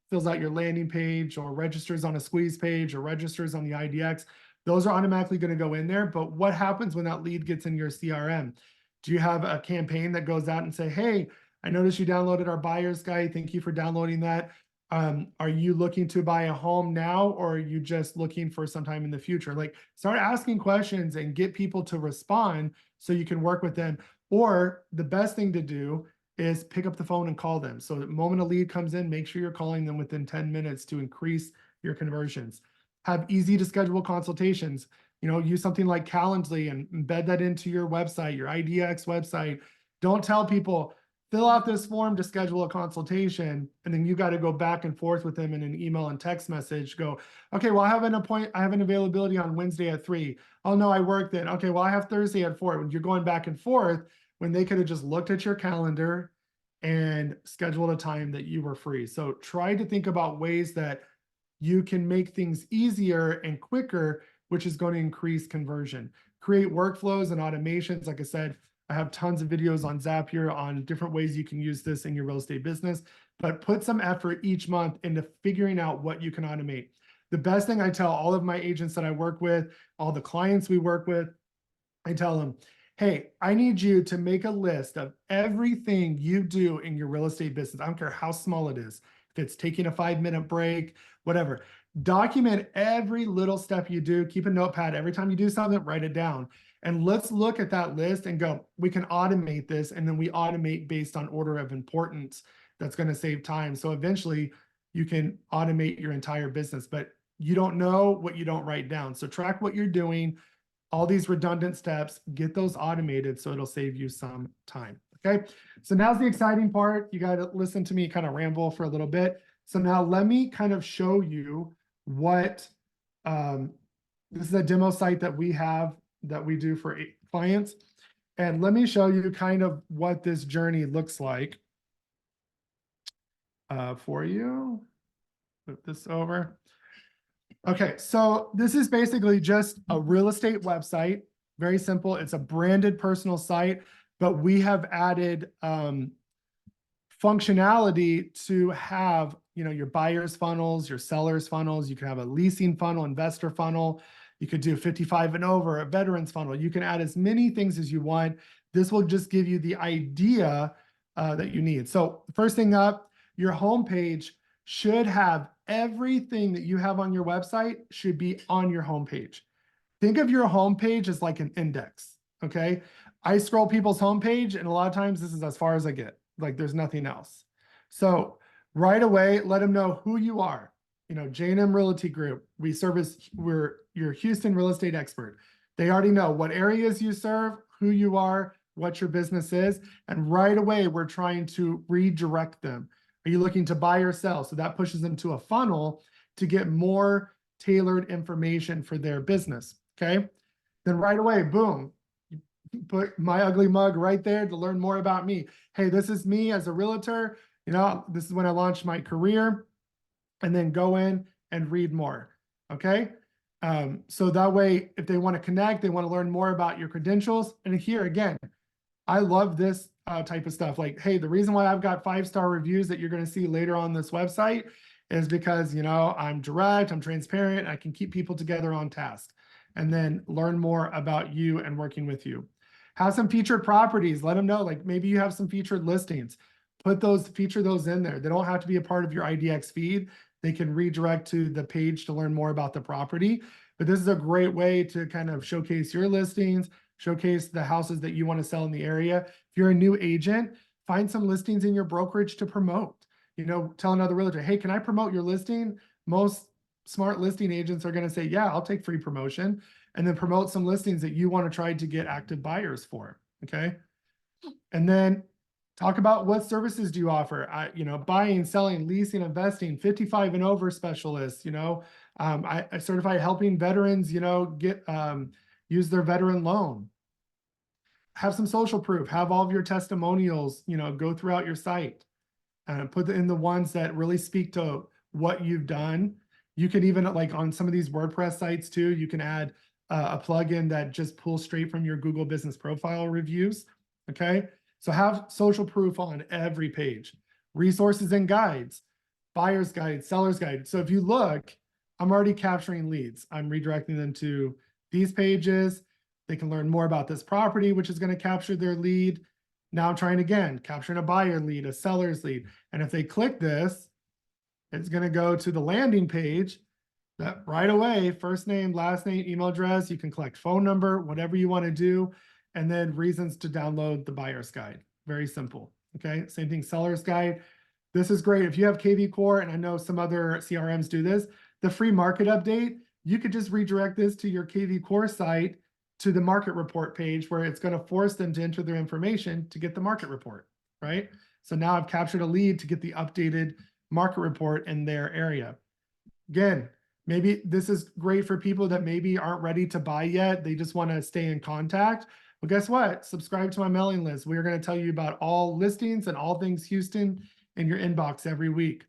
fills out your landing page or registers on a squeeze page or registers on the IDEX, those are automatically going to go in there. But what happens when that lead gets in your CRM? Do you have a campaign that goes out and say, hey, I noticed you downloaded our buyer's guide. Thank you for downloading that. Are you looking to buy a home now, or are you just looking for sometime in the future? Like, start asking questions and get people to respond so you can work with them. Or the best thing to do is pick up the phone and call them. So the moment a lead comes in, make sure you're calling them within 10 minutes to increase your conversions. Have easy to schedule consultations. Use something like Calendly and embed that into your website, your IDEX website. Don't tell people, fill out this form to schedule a consultation, and then you got to go back and forth with them in an email and text message. Go, okay, well, I have an availability on Wednesday at 3. Oh no, I work then. Okay, well, I have Thursday at 4. When you're going back and forth, when they could have just looked at your calendar and scheduled a time that you were free. So try to think about ways that you can make things easier and quicker, which is going to increase conversion. Create workflows and automations. Like I said, I have tons of videos on Zapier on different ways you can use this in your real estate business, but put some effort each month into figuring out what you can automate. The best thing I tell all of my agents that I work with, all the clients we work with, I tell them, hey, I need you to make a list of everything you do in your real estate business. I don't care how small it is. If it's taking a 5-minute break, whatever. Document every little step you do. Keep a notepad. Every time you do something, write it down. And let's look at that list and go, we can automate this. And then we automate based on order of importance. That's going to save time. So eventually you can automate your entire business, but you don't know what you don't write down. So track what you're doing, all these redundant steps, get those automated so it'll save you some time. Okay. So now's the exciting part. You got to listen to me kind of ramble for a little bit. So now let me kind of show you what, this is a demo site that we have that we do for clients. And let me show you kind of what this journey looks like for you. Move this over. Okay, so this is basically just a real estate website. Very simple. It's a branded personal site, but we have added functionality to have, your buyers funnels, your sellers funnels. You can have a leasing funnel, investor funnel. You could do 55 and over, a veterans funnel. You can add as many things as you want. This will just give you the idea that you need. So first thing up, your homepage should have everything that you have on your website should be on your homepage. Think of your homepage as like an index, okay? I scroll people's homepage, and a lot of times this is as far as I get. Like there's nothing else. So right away, let them know who you are. J&M Realty Group, we're your Houston real estate expert. They already know what areas you serve, who you are, what your business is, and right away, we're trying to redirect them. Are you looking to buy or sell? So that pushes them to a funnel to get more tailored information for their business, okay? Then right away, boom, you put my ugly mug right there to learn more about me. Hey, this is me as a realtor. This is when I launched my career, and then go in and read more, okay? So that way, if they want to connect, they want to learn more about your credentials. And here again, I love this type of stuff. Like, hey, the reason why I've got 5-star reviews that you're going to see later on this website is because, I'm direct, I'm transparent, I can keep people together on task, and then learn more about you and working with you. Have some featured properties. Let them know, like maybe you have some featured listings. Feature those in there. They don't have to be a part of your IDEX feed. They can redirect to the page to learn more about the property. But this is a great way to kind of showcase your listings, showcase the houses that you want to sell in the area. If you're a new agent, find some listings in your brokerage to promote. Tell another realtor, hey, can I promote your listing? Most smart listing agents are going to say, yeah, I'll take free promotion, and then promote some listings that you want to try to get active buyers for, okay? And then talk about what services do you offer? Buying, selling, leasing, investing, 55 and over specialists. I certify helping veterans, get use their veteran loan. Have some social proof. Have all of your testimonials, go throughout your site. Put in the ones that really speak to what you've done. You could even, like on some of these WordPress sites too, you can add a plugin that just pulls straight from your Google Business Profile reviews. Okay. So have social proof on every page. Resources and guides, buyer's guide, seller's guide. So if you look, I'm already capturing leads. I'm redirecting them to these pages. They can learn more about this property, which is going to capture their lead. Now I'm trying again, capturing a buyer lead, a seller's lead. And if they click this, it's going to go to the landing page that right away, first name, last name, email address, you can collect phone number, whatever you want to do, and then reasons to download the buyer's guide. Very simple. Okay. Same thing, seller's guide. This is great. If you have KV Core, and I know some other CRMs do this, the free market update, you could just redirect this to your KV Core site to the market report page where it's going to force them to enter their information to get the market report, right? So now I've captured a lead to get the updated market report in their area. Again, maybe this is great for people that maybe aren't ready to buy yet. They just want to stay in contact. Well, guess what? Subscribe to my mailing list. We are going to tell you about all listings and all things Houston in your inbox every week.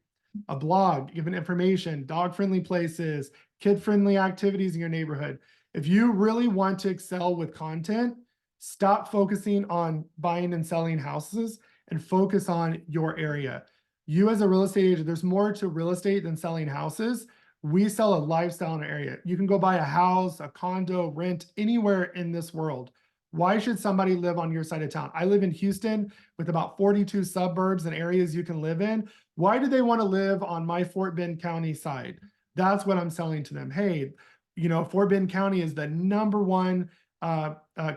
A blog, giving information, dog-friendly places, kid-friendly activities in your neighborhood. If you really want to excel with content, stop focusing on buying and selling houses and focus on your area. You as a real estate agent, there's more to real estate than selling houses. We sell a lifestyle in an area. You can go buy a house, a condo, rent anywhere in this world. Why should somebody live on your side of town? I live in Houston with about 42 suburbs and areas you can live in. Why do they want to live on my Fort Bend County side? That's what I'm selling to them. Hey, you know, Fort Bend County is the #1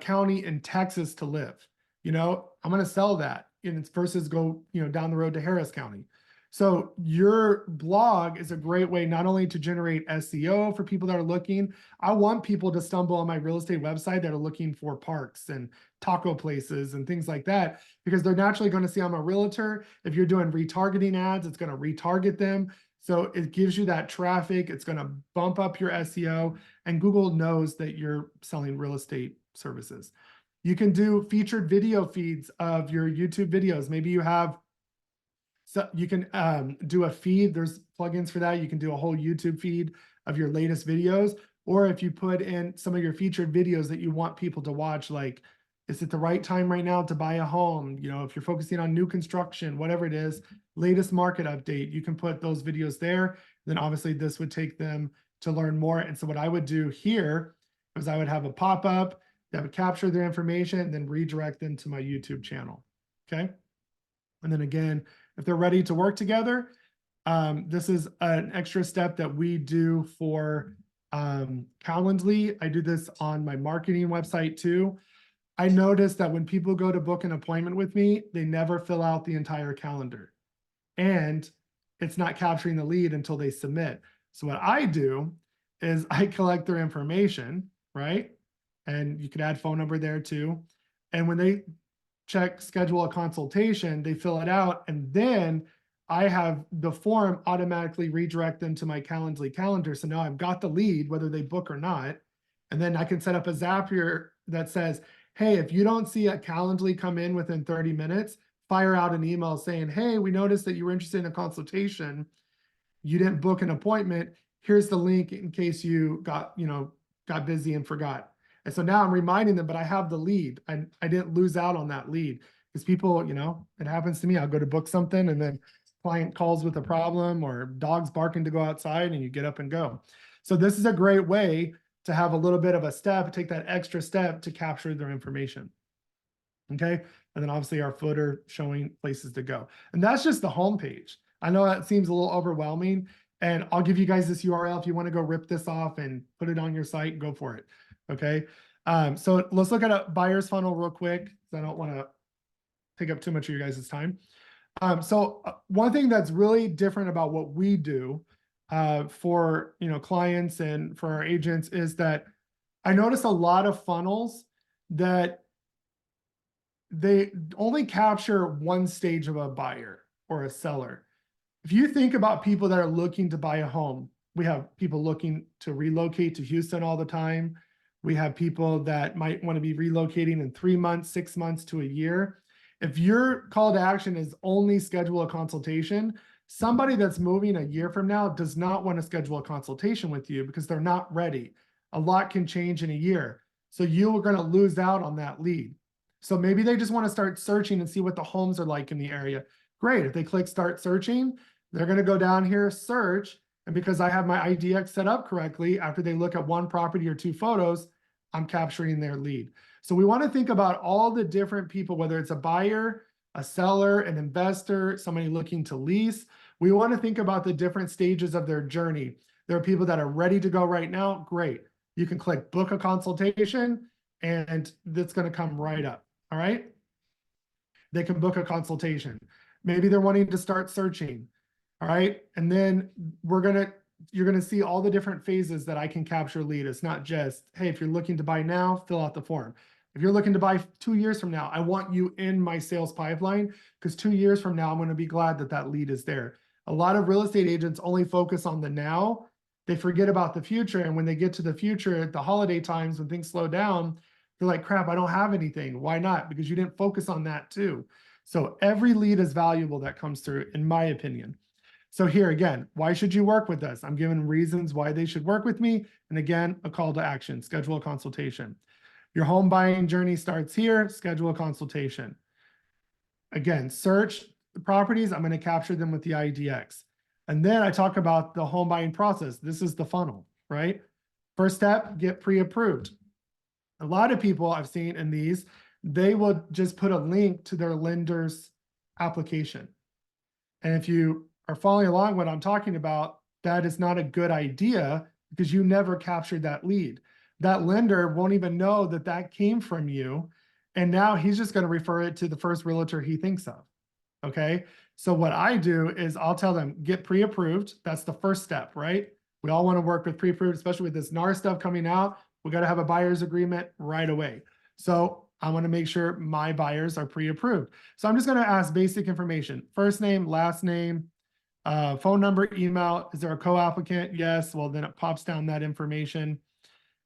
county in Texas to live. You know, I'm going to sell that versus go, you know, down the road to Harris County. So your blog is a great way not only to generate SEO for people that are looking. I want people to stumble on my real estate website that are looking for parks and taco places and things like that, because they're naturally going to see I'm a realtor. If you're doing retargeting ads, it's going to retarget them. So it gives you that traffic. It's going to bump up your SEO, and Google knows that you're selling real estate services. You can do featured video feeds of your YouTube videos. Maybe you have, so you can do a feed. There's plugins for that. You can do a whole YouTube feed of your latest videos. Or if you put in some of your featured videos that you want people to watch, like, is it the right time right now to buy a home? You know, if you're focusing on new construction, whatever it is, latest market update, you can put those videos there. Then obviously this would take them to learn more. And so what I would do here is I would have a pop-up that would capture their information and then redirect them to my YouTube channel. Okay. And then again, if they're ready to work together, this is an extra step that we do for Calendly. I do this on my marketing website too. I noticed that when people go to book an appointment with me, they never fill out the entire calendar, and it's not capturing the lead until they submit. So what I do is I collect their information, right? And you could add phone number there too. And when they check schedule a consultation, they fill it out, and then I have the form automatically redirect them to my Calendly calendar. So now I've got the lead, whether they book or not. And then I can set up a Zapier that says, hey, if you don't see a Calendly come in within 30 minutes, fire out an email saying, hey, we noticed that you were interested in a consultation. You didn't book an appointment. Here's the link in case you got busy and forgot. And so now I'm reminding them, but I have the lead. I didn't lose out on that lead, because people, you know, it happens to me. I'll go to book something and then client calls with a problem or dogs barking to go outside, and you get up and go. So this is a great way to have a little bit of a step, take that extra step to capture their information. Okay. And then obviously our footer showing places to go. And that's just the homepage. I know that seems a little overwhelming, and I'll give you guys this URL if you want to go rip this off and put it on your site, go for it. Okay. So let's look at a buyer's funnel real quick, because I don't want to take up too much of your guys' time. So one thing that's really different about what we do for clients and for our agents is that I notice a lot of funnels that they only capture one stage of a buyer or a seller. If you think about people that are looking to buy a home, we have people looking to relocate to Houston all the time. We have people that might want to be relocating in 3 months, 6 months to a year. If your call to action is only schedule a consultation, somebody that's moving a year from now does not want to schedule a consultation with you because they're not ready. A lot can change in a year. So you are going to lose out on that lead. So maybe they just want to start searching and see what the homes are like in the area. Great. If they click start searching, they're going to go down here, search. And because I have my IDEX set up correctly, after they look at one property or 2 photos, I'm capturing their lead. So we want to think about all the different people, whether it's a buyer, a seller, an investor, somebody looking to lease. We want to think about the different stages of their journey. There are people that are ready to go right now. Great. You can click book a consultation, and that's going to come right up. All right. They can book a consultation. Maybe they're wanting to start searching. All right. And then you're going to see all the different phases that I can capture lead. It's not just, hey, if you're looking to buy now, fill out the form. If you're looking to buy 2 years from now, I want you in my sales pipeline, because 2 years from now, I'm going to be glad that that lead is there. A lot of real estate agents only focus on the now. They forget about the future. And when they get to the future at the holiday times, when things slow down, They're like, crap, I don't have anything. Why not? Because you didn't focus on that too. So every lead is valuable that comes through, in my opinion. So here again, why should you work with us? I'm giving reasons why they should work with me. And again, a call to action, schedule a consultation. Your home buying journey starts here, schedule a consultation. Again, search the properties, I'm going to capture them with the IDEX. And then I talk about the home buying process. This is the funnel, right? First step, get pre-approved. A lot of people I've seen in these, they will just put a link to their lender's application. And if you are following along what I'm talking about, that is not a good idea because you never captured that lead. That lender won't even know that that came from you. And now he's just going to refer it to the first realtor he thinks of. Okay. So what I do is I'll tell them, get pre-approved. That's the first step, right? We all want to work with pre-approved, especially with this NAR stuff coming out. We got to have a buyer's agreement right away. So I want to make sure my buyers are pre-approved. So I'm just going to ask basic information: first name, last name, phone number, email. Is there a co-applicant? Yes. Well, then it pops down that information.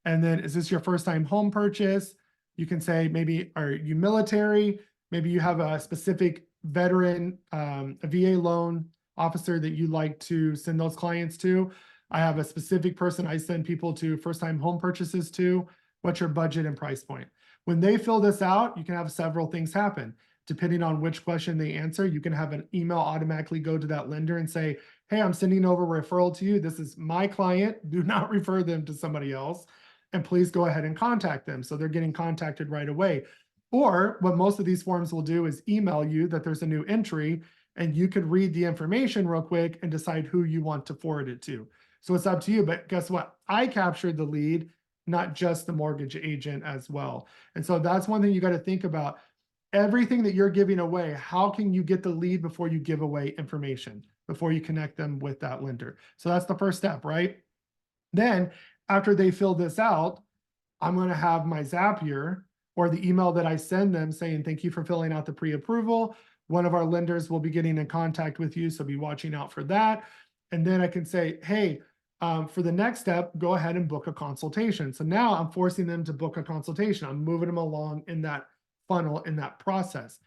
And then, is this your first time home purchase? You can say, maybe, are you military? Maybe you have a specific veteran, a VA loan officer that you like to send those clients to. I have a specific person I send people to first time home purchases to. What's your budget and price point? When they fill this out, you can have several things happen. Depending on which question they answer, you can have an email automatically go to that lender and say, hey, I'm sending over a referral to you. This is my client. Do not refer them to somebody else. And please go ahead and contact them. So they're getting contacted right away. Or what most of these forms will do is email you that there's a new entry, and you could read the information real quick and decide who you want to forward it to. So it's up to you. But guess what? I captured the lead, not just the mortgage agent as well. And so that's one thing you got to think about. Everything that you're giving away, how can you get the lead before you give away information, before you connect them with that lender? So that's the first step, right? Then after they fill this out, I'm going to have my Zapier or the email that I send them saying, thank you for filling out the pre-approval. One of our lenders will be getting in contact with you, so be watching out for that. And then I can say, hey, for the next step, go ahead and book a consultation. So now I'm forcing them to book a consultation. I'm moving them along in that funnel, in that process.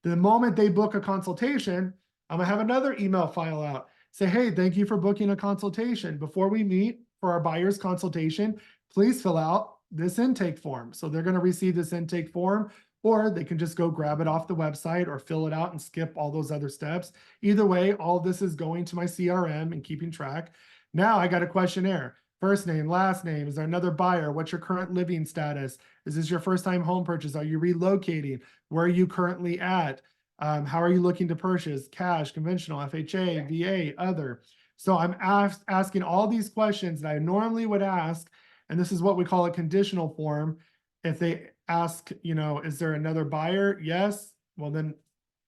The moment they book a consultation, I'm gonna have another email file out. Say, hey, thank you for booking a consultation. Before we meet for our buyer's consultation, please fill out this intake form. So they're gonna receive this intake form, or they can just go grab it off the website or fill it out and skip all those other steps. Either way, all of this is going to my CRM and keeping track. Now I got a questionnaire. First name, last name. Is there another buyer? What's your current living status? Is this your first time home purchase? Are you relocating? Where are you currently at? How are you looking to purchase? Cash, conventional, FHA, VA, other. So I'm asking all these questions that I normally would ask, and this is what we call a conditional form. If they ask, is there another buyer? Yes. Well, then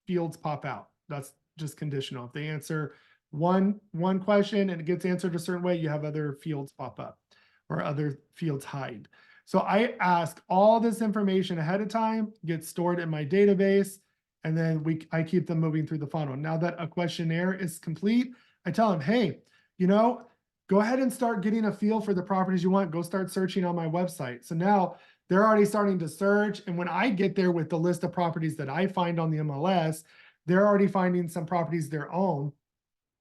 fields pop out. That's just conditional. If they answer one question and it gets answered a certain way, you have other fields pop up or other fields hide. So I ask all this information ahead of time, gets stored in my database, and then I keep them moving through the funnel. Now that a questionnaire is complete, I tell them, hey, go ahead and start getting a feel for the properties you want. Go start searching on my website. So now they're already starting to search. And when I get there with the list of properties that I find on the MLS, they're already finding some properties their own.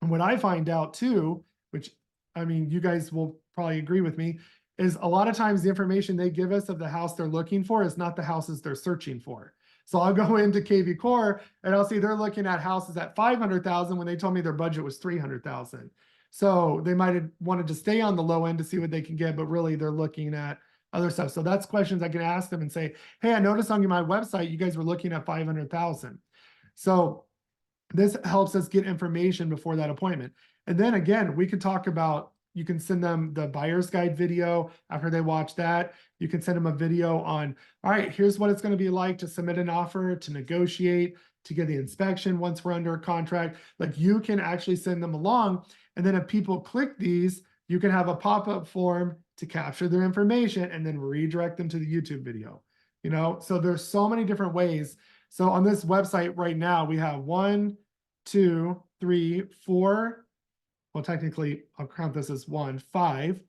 And what I find out too, which, I mean, you guys will probably agree with me, is a lot of times the information they give us of the house they're looking for is not the houses they're searching for. So I'll go into KV Core and I'll see they're looking at houses at 500,000 when they told me their budget was 300,000. So they might have wanted to stay on the low end to see what they can get, but really they're looking at other stuff. So that's questions I can ask them and say, hey, I noticed on my website, you guys were looking at 500,000. So this helps us get information before that appointment. And then again, we can talk about, you can send them the buyer's guide video after they watch that. You can send them a video on, all right, here's what it's going to be like to submit an offer, to negotiate, to get the inspection once we're under a contract. Like, you can actually send them along. And then if people click these, you can have a pop-up form to capture their information and then redirect them to the YouTube video. So there's so many different ways. So on this website right now, we have 1, 2, 3, 4. Well, technically, I'll count this as 1, 5.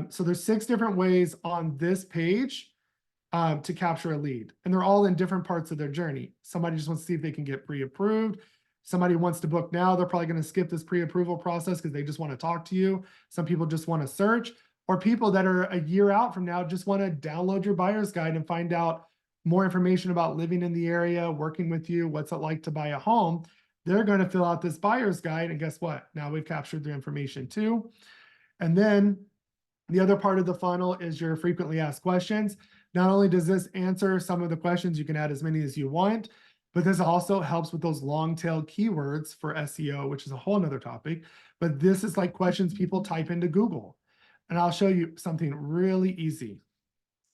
So there's 6 different ways on this page to capture a lead. And they're all in different parts of their journey. Somebody just wants to see if they can get pre-approved. Somebody wants to book now. They're probably going to skip this pre-approval process because they just want to talk to you. Some people just want to search, or people that are a year out from now just want to download your buyer's guide and find out more information about living in the area, working with you, what's it like to buy a home. They're going to fill out this buyer's guide. And guess what? Now we've captured their information too. And then the other part of the funnel is your frequently asked questions. Not only does this answer some of the questions, you can add as many as you want, but this also helps with those long tail keywords for SEO, which is a whole nother topic. But this is like questions people type into Google. And I'll show you something really easy.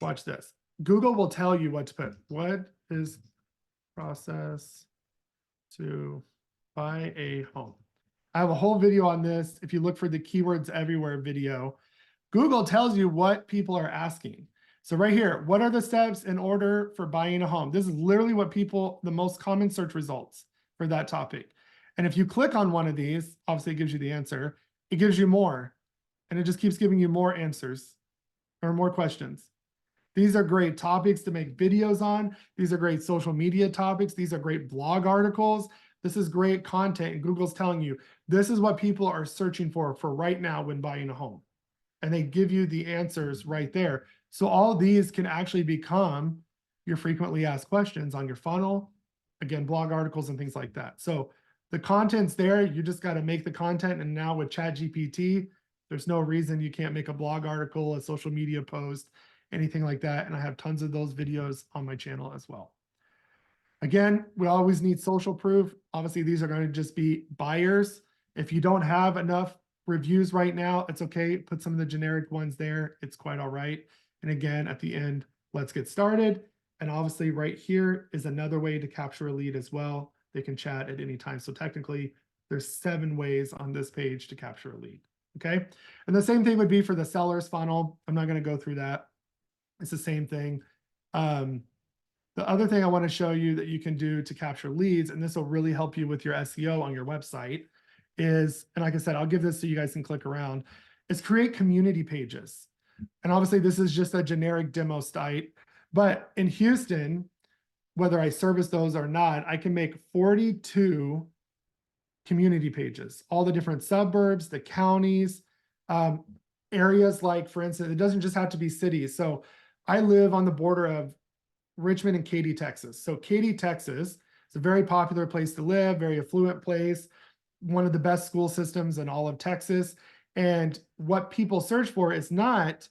Watch this. Google will tell you what to put. What is process to buy a home? I have a whole video on this. If you look for the keywords everywhere video, Google tells you what people are asking. So right here, what are the steps in order for buying a home? This is literally what people, the most common search results for that topic. And if you click on one of these, obviously it gives you the answer, it gives you more. And it just keeps giving you more answers or more questions. These are great topics to make videos on. These are great social media topics. These are great blog articles. This is great content. And Google's telling you, this is what people are searching for right now when buying a home. And they give you the answers right there. So all these can actually become your frequently asked questions on your funnel. Again, blog articles and things like that. So the content's there. You just got to make the content. And now with ChatGPT, there's no reason you can't make a blog article, a social media post, anything like that. And I have tons of those videos on my channel as well. Again, we always need social proof. Obviously, these are going to just be buyers. If you don't have enough reviews right now, it's okay. Put some of the generic ones there. It's quite all right. And again, at the end, let's get started. And obviously right here is another way to capture a lead as well. They can chat at any time. So technically there's 7 ways on this page to capture a lead. Okay. And the same thing would be for the seller's funnel. I'm not going to go through that. It's the same thing. The other thing I want to show you that you can do to capture leads, and this will really help you with your SEO on your website, is, and like I said, I'll give this so you guys can click around, is create community pages. And obviously this is just a generic demo site, but in Houston, whether I service those or not, I can make 42 community pages, all the different suburbs, the counties, areas like, for instance, it doesn't just have to be cities. So I live on the border of Richmond and Katy, Texas. So Katy, Texas is a very popular place to live, very affluent place, one of the best school systems in all of Texas. And what people search for is not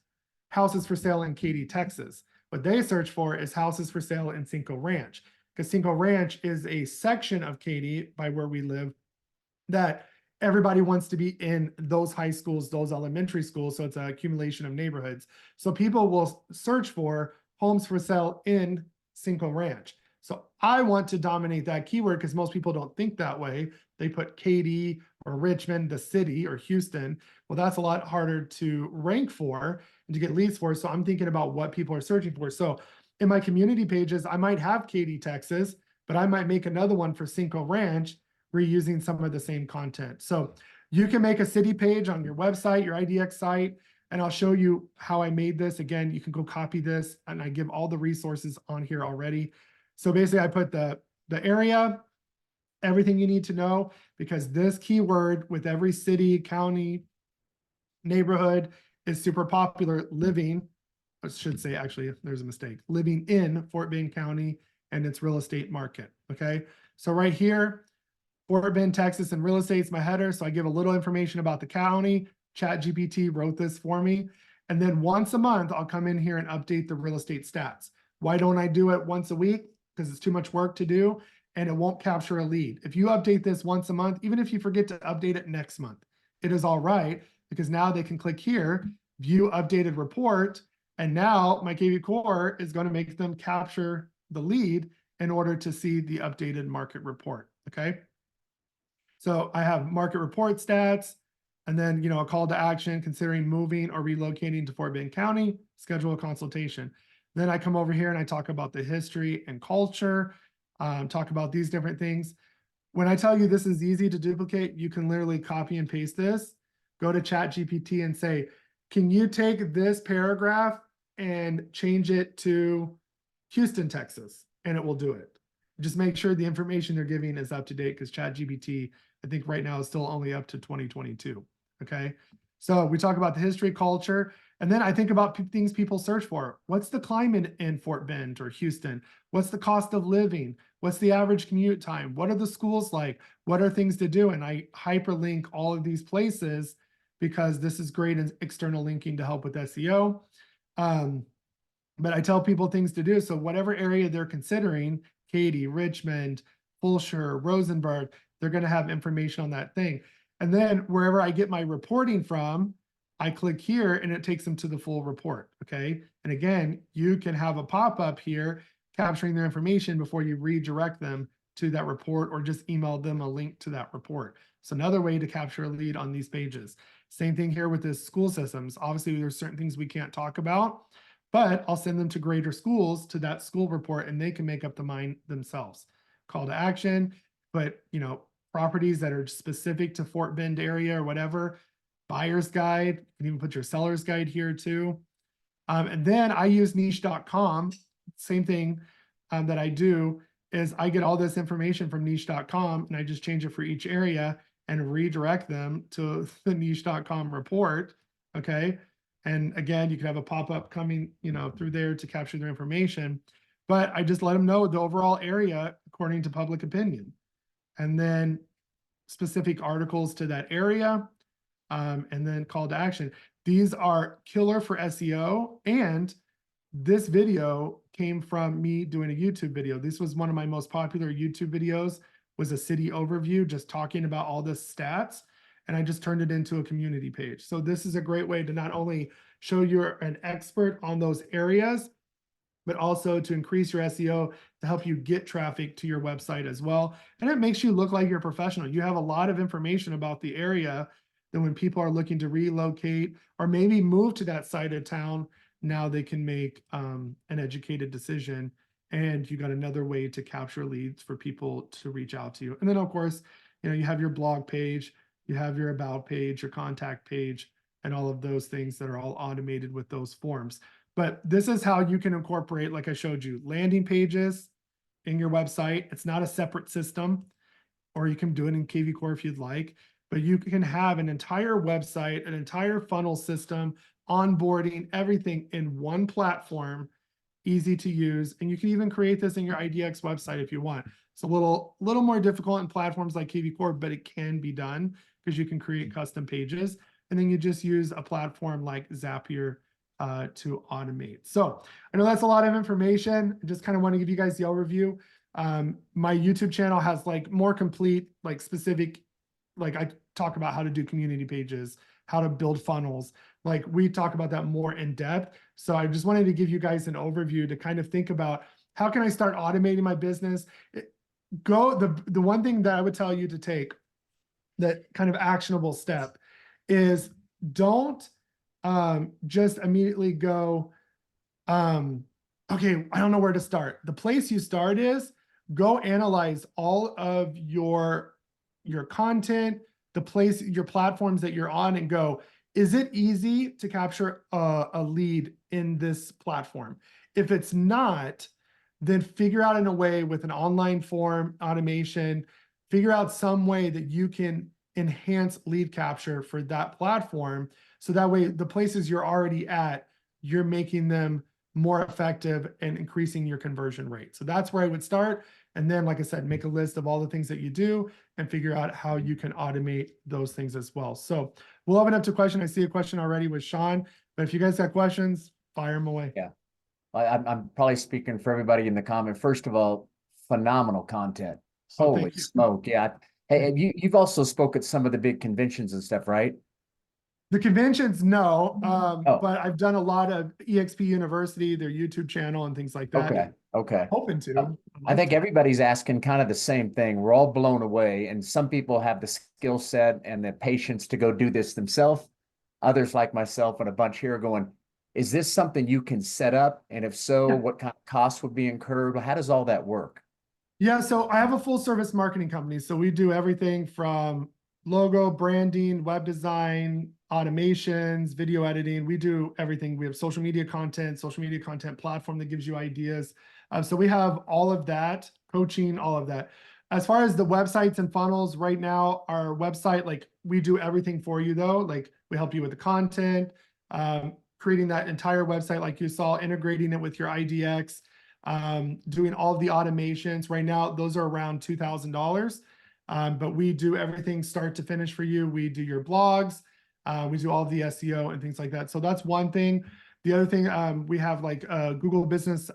houses for sale in Katy, Texas. What they search for is houses for sale in Cinco Ranch, because Cinco Ranch is a section of Katy by where we live that everybody wants to be in those high schools, those elementary schools. So it's an accumulation of neighborhoods. So people will search for homes for sale in Cinco Ranch. So I want to dominate that keyword because most people don't think that way. They put Katy or Richmond, the city, or Houston. Well, that's a lot harder to rank for and to get leads for. So I'm thinking about what people are searching for. So in my community pages, I might have Katy, Texas, but I might make another one for Cinco Ranch, reusing some of the same content. So you can make a city page on your website, your IDEX site, and I'll show you how I made this. Again, you can go copy this, and I give all the resources on here already. So basically I put the area, everything you need to know, because this keyword with every city, county, neighborhood is super popular. Living, I should say, actually, there's a mistake, living in Fort Bend County and its real estate market. Okay. So right here, Fort Bend, Texas, and real estate is my header. So I give a little information about the county. ChatGPT wrote this for me. And then once a month, I'll come in here and update the real estate stats. Why don't I do it once a week? Because it's too much work to do and it won't capture a lead. If you update this once a month, even if you forget to update it next month, it is all right, because now they can click here, view updated report. And now my KV Core is going to make them capture the lead in order to see the updated market report. Okay. So I have market report stats, and then, a call to action, considering moving or relocating to Fort Bend County, schedule a consultation. Then I come over here and I talk about the history and culture, talk about these different things. When I tell you this is easy to duplicate, you can literally copy and paste this, go to ChatGPT and say, can you take this paragraph and change it to Houston, Texas, and it will do it. Just make sure the information they're giving is up to date, because ChatGPT, I think right now is still only up to 2022. Okay. So we talk about the history, culture, and then I think about things people search for. What's the climate in Fort Bend or Houston? What's the cost of living? What's the average commute time? What are the schools like? What are things to do? And I hyperlink all of these places because this is great in external linking to help with SEO. But I tell people things to do. So whatever area they're considering, Katy, Richmond, Fulshire, Rosenberg, they're going to have information on that thing. And then wherever I get my reporting from, I click here and it takes them to the full report. Okay. And again, you can have a pop-up here capturing their information before you redirect them to that report, or just email them a link to that report. So another way to capture a lead on these pages. Same thing here with the school systems. Obviously, there's certain things we can't talk about, but I'll send them to greater schools, to that school report, and they can make up the mind themselves. Call to action, but properties that are specific to Fort Bend area or whatever, buyer's guide, you can even put your seller's guide here too. And then I use niche.com. Same thing that I do is I get all this information from niche.com and I just change it for each area and redirect them to the niche.com report. Okay. And again, you can have a pop-up coming, through there to capture their information, but I just let them know the overall area according to public opinion, and then specific articles to that area, and then call to action. These are killer for SEO. And this video came from me doing a YouTube video. This was one of my most popular YouTube videos, was a city overview, just talking about all the stats. And I just turned it into a community page. So this is a great way to not only show you're an expert on those areas, but also to increase your SEO to help you get traffic to your website as well. And it makes you look like you're a professional. You have a lot of information about the area that when people are looking to relocate or maybe move to that side of town, now they can make an educated decision. And you got another way to capture leads for people to reach out to you. And then of course, you have your blog page, you have your about page, your contact page, and all of those things that are all automated with those forms. But this is how you can incorporate, like I showed you, landing pages in your website. It's not a separate system, or you can do it in KV Core if you'd like, but you can have an entire website, an entire funnel system, onboarding, everything in one platform, easy to use. And you can even create this in your IDEX website if you want. It's a little more difficult in platforms like KV Core, but it can be done because you can create custom pages. And then you just use a platform like Zapier to automate. So I know that's a lot of information. I just kind of want to give you guys the overview. My YouTube channel has more complete, specific, I talk about how to do community pages, how to build funnels. We talk about that more in depth. So I just wanted to give you guys an overview to kind of think about, how can I start automating my business? The one thing that I would tell you to take, that kind of actionable step, is don't just immediately go, okay, I don't know where to start. The place you start is go analyze all of your content, your platforms that you're on, and go, is it easy to capture a lead in this platform? If it's not, then figure out in a way with an online form automation, figure out some way that you can enhance lead capture for that platform. So that way, the places you're already at, you're making them more effective and increasing your conversion rate. So that's where I would start. And then, like I said, make a list of all the things that you do and figure out how you can automate those things as well. So we'll open up to question. I see a question already with Sean, but if you guys got questions, fire them away. Yeah, I'm probably speaking for everybody in the comment. First of all, phenomenal content. Holy smoke. Yeah. Hey, you've also spoke at some of the big conventions and stuff, right? The conventions, no, but I've done a lot of EXP University, their YouTube channel and things like that. Okay. Hoping to. I think everybody's asking kind of the same thing. We're all blown away, and some people have the skill set and the patience to go do this themselves. Others, like myself and a bunch here, are going, is this something you can set up? And if so, what kind of costs would be incurred? How does all that work? Yeah, so I have a full service marketing company. So we do everything from logo, branding, web design, automations, video editing. We do everything. We have social media content platform that gives you ideas. So we have all of that, coaching, all of that. As far as the websites and funnels right now, our website, like we do everything for you though. Like we help you with the content, creating that entire website like you saw, integrating it with your IDEX, doing all of the automations. Right now, those are around $2,000. But we do everything start to finish for you. We do your blogs, we do all of the SEO and things like that. So that's one thing. The other thing, we have like a Google Business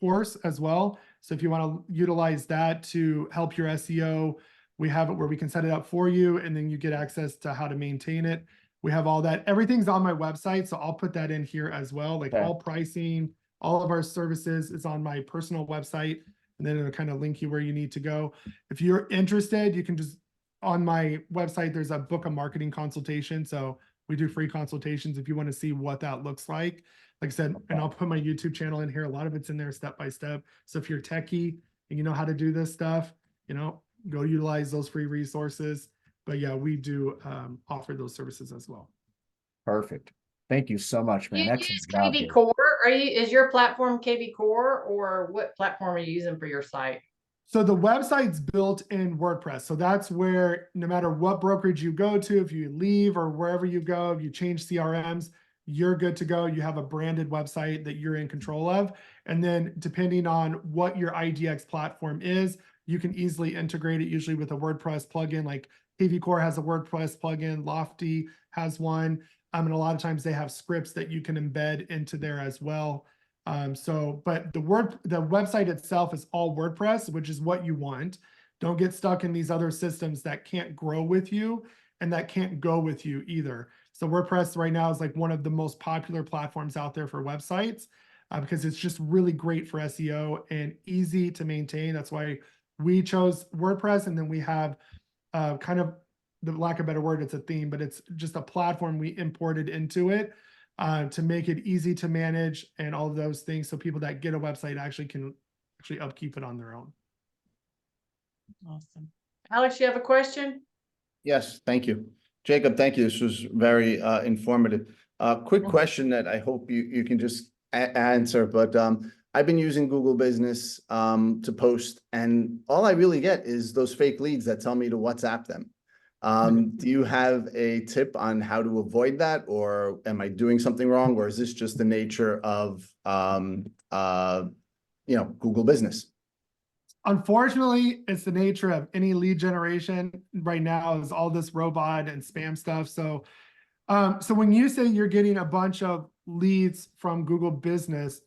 course as well. So if you want to utilize that to help your SEO, we have it where we can set it up for you, and then you get access to how to maintain it. We have all that. Everything's on my website, so I'll put that in here as well. Like all pricing, all of our services is on my personal website, and then it'll kind of link you where you need to go. If you're interested, you can just, on my website, there's a book a marketing consultation. So we do free consultations if you want to see what that looks like. Like I said, and I'll put my YouTube channel in here. A lot of it's in there step by step. So if you're techie and you know how to do this stuff, you know, go utilize those free resources. But yeah, we do offer those services as well. Perfect. Thank you so much, man. You Excellent use job, KV dude. Core? Is your platform KV Core, or what platform are you using for your site? So the website's built in WordPress. So that's where no matter what brokerage you go to, if you leave or wherever you go, if you change CRMs, you're good to go. You have a branded website that you're in control of. And then depending on what your IDEX platform is, you can easily integrate it usually with a WordPress plugin. Like KV Core has a WordPress plugin, Lofty has one. And a lot of times they have scripts that you can embed into there as well. But the website itself is all WordPress, which is what you want. Don't get stuck in these other systems that can't grow with you and that can't go with you either. So WordPress right now is like one of the most popular platforms out there for websites because it's just really great for SEO and easy to maintain. That's why we chose WordPress. And then we have kind of, the lack of a better word, it's a theme, but it's just a platform we imported into it to make it easy to manage and all of those things. So people that get a website can upkeep it on their own. Awesome. Alex, you have a question? Yes, thank you. Jacob, thank you. This was very informative. Quick question that I hope you can just answer, but I've been using Google Business to post, and all I really get is those fake leads that tell me to WhatsApp them. Do you have a tip on how to avoid that, or am I doing something wrong, or is this just the nature of Google Business? Unfortunately, it's the nature of any lead generation right now is all this robot and spam stuff. So, so when you say you're getting a bunch of leads from Google Business,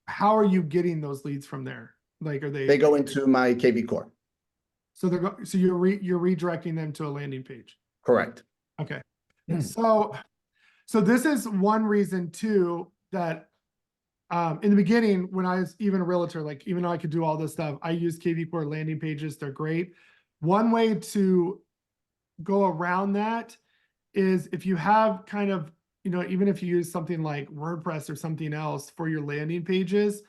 how are you getting those leads from there? Like, are they go into my KV Core? So so you're redirecting them to a landing page. Correct. Okay. So this is one reason too that in the beginning, when I was even a realtor, like even though I could do all this stuff, I use KV Core landing pages. They're great. One way to go around that is if you have kind of, even if you use something like WordPress or something else for your landing pages,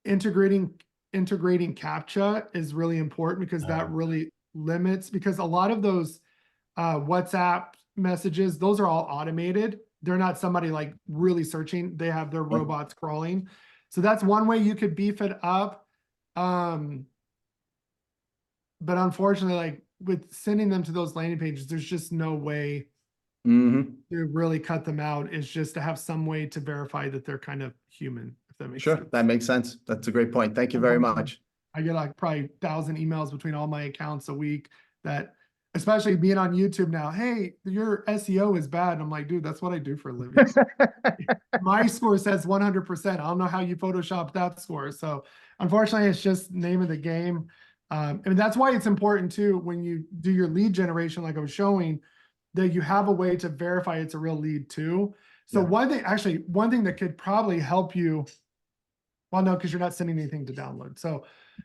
integrating CAPTCHA is really important because that really limits, because a lot of those WhatsApp messages, those are all automated. They're not somebody like really searching. They have their robots crawling. So that's one way you could beef it up. But unfortunately, like with sending them to those landing pages, there's just no way to really cut them out. It's just to have some way to verify that they're kind of human, if that makes sense. Sure, that makes sense. That's a great point. Thank you very much. I get like probably 1,000 emails between all my accounts a week that, especially being on YouTube now, hey, your SEO is bad. And I'm like, dude, that's what I do for a living. My score says 100%. I don't know how you Photoshop that score. So unfortunately, it's just name of the game. And that's why it's important too, when you do your lead generation, like I was showing, that you have a way to verify it's a real lead too. So one thing that could probably help you, well, no, because you're not sending anything to download. So,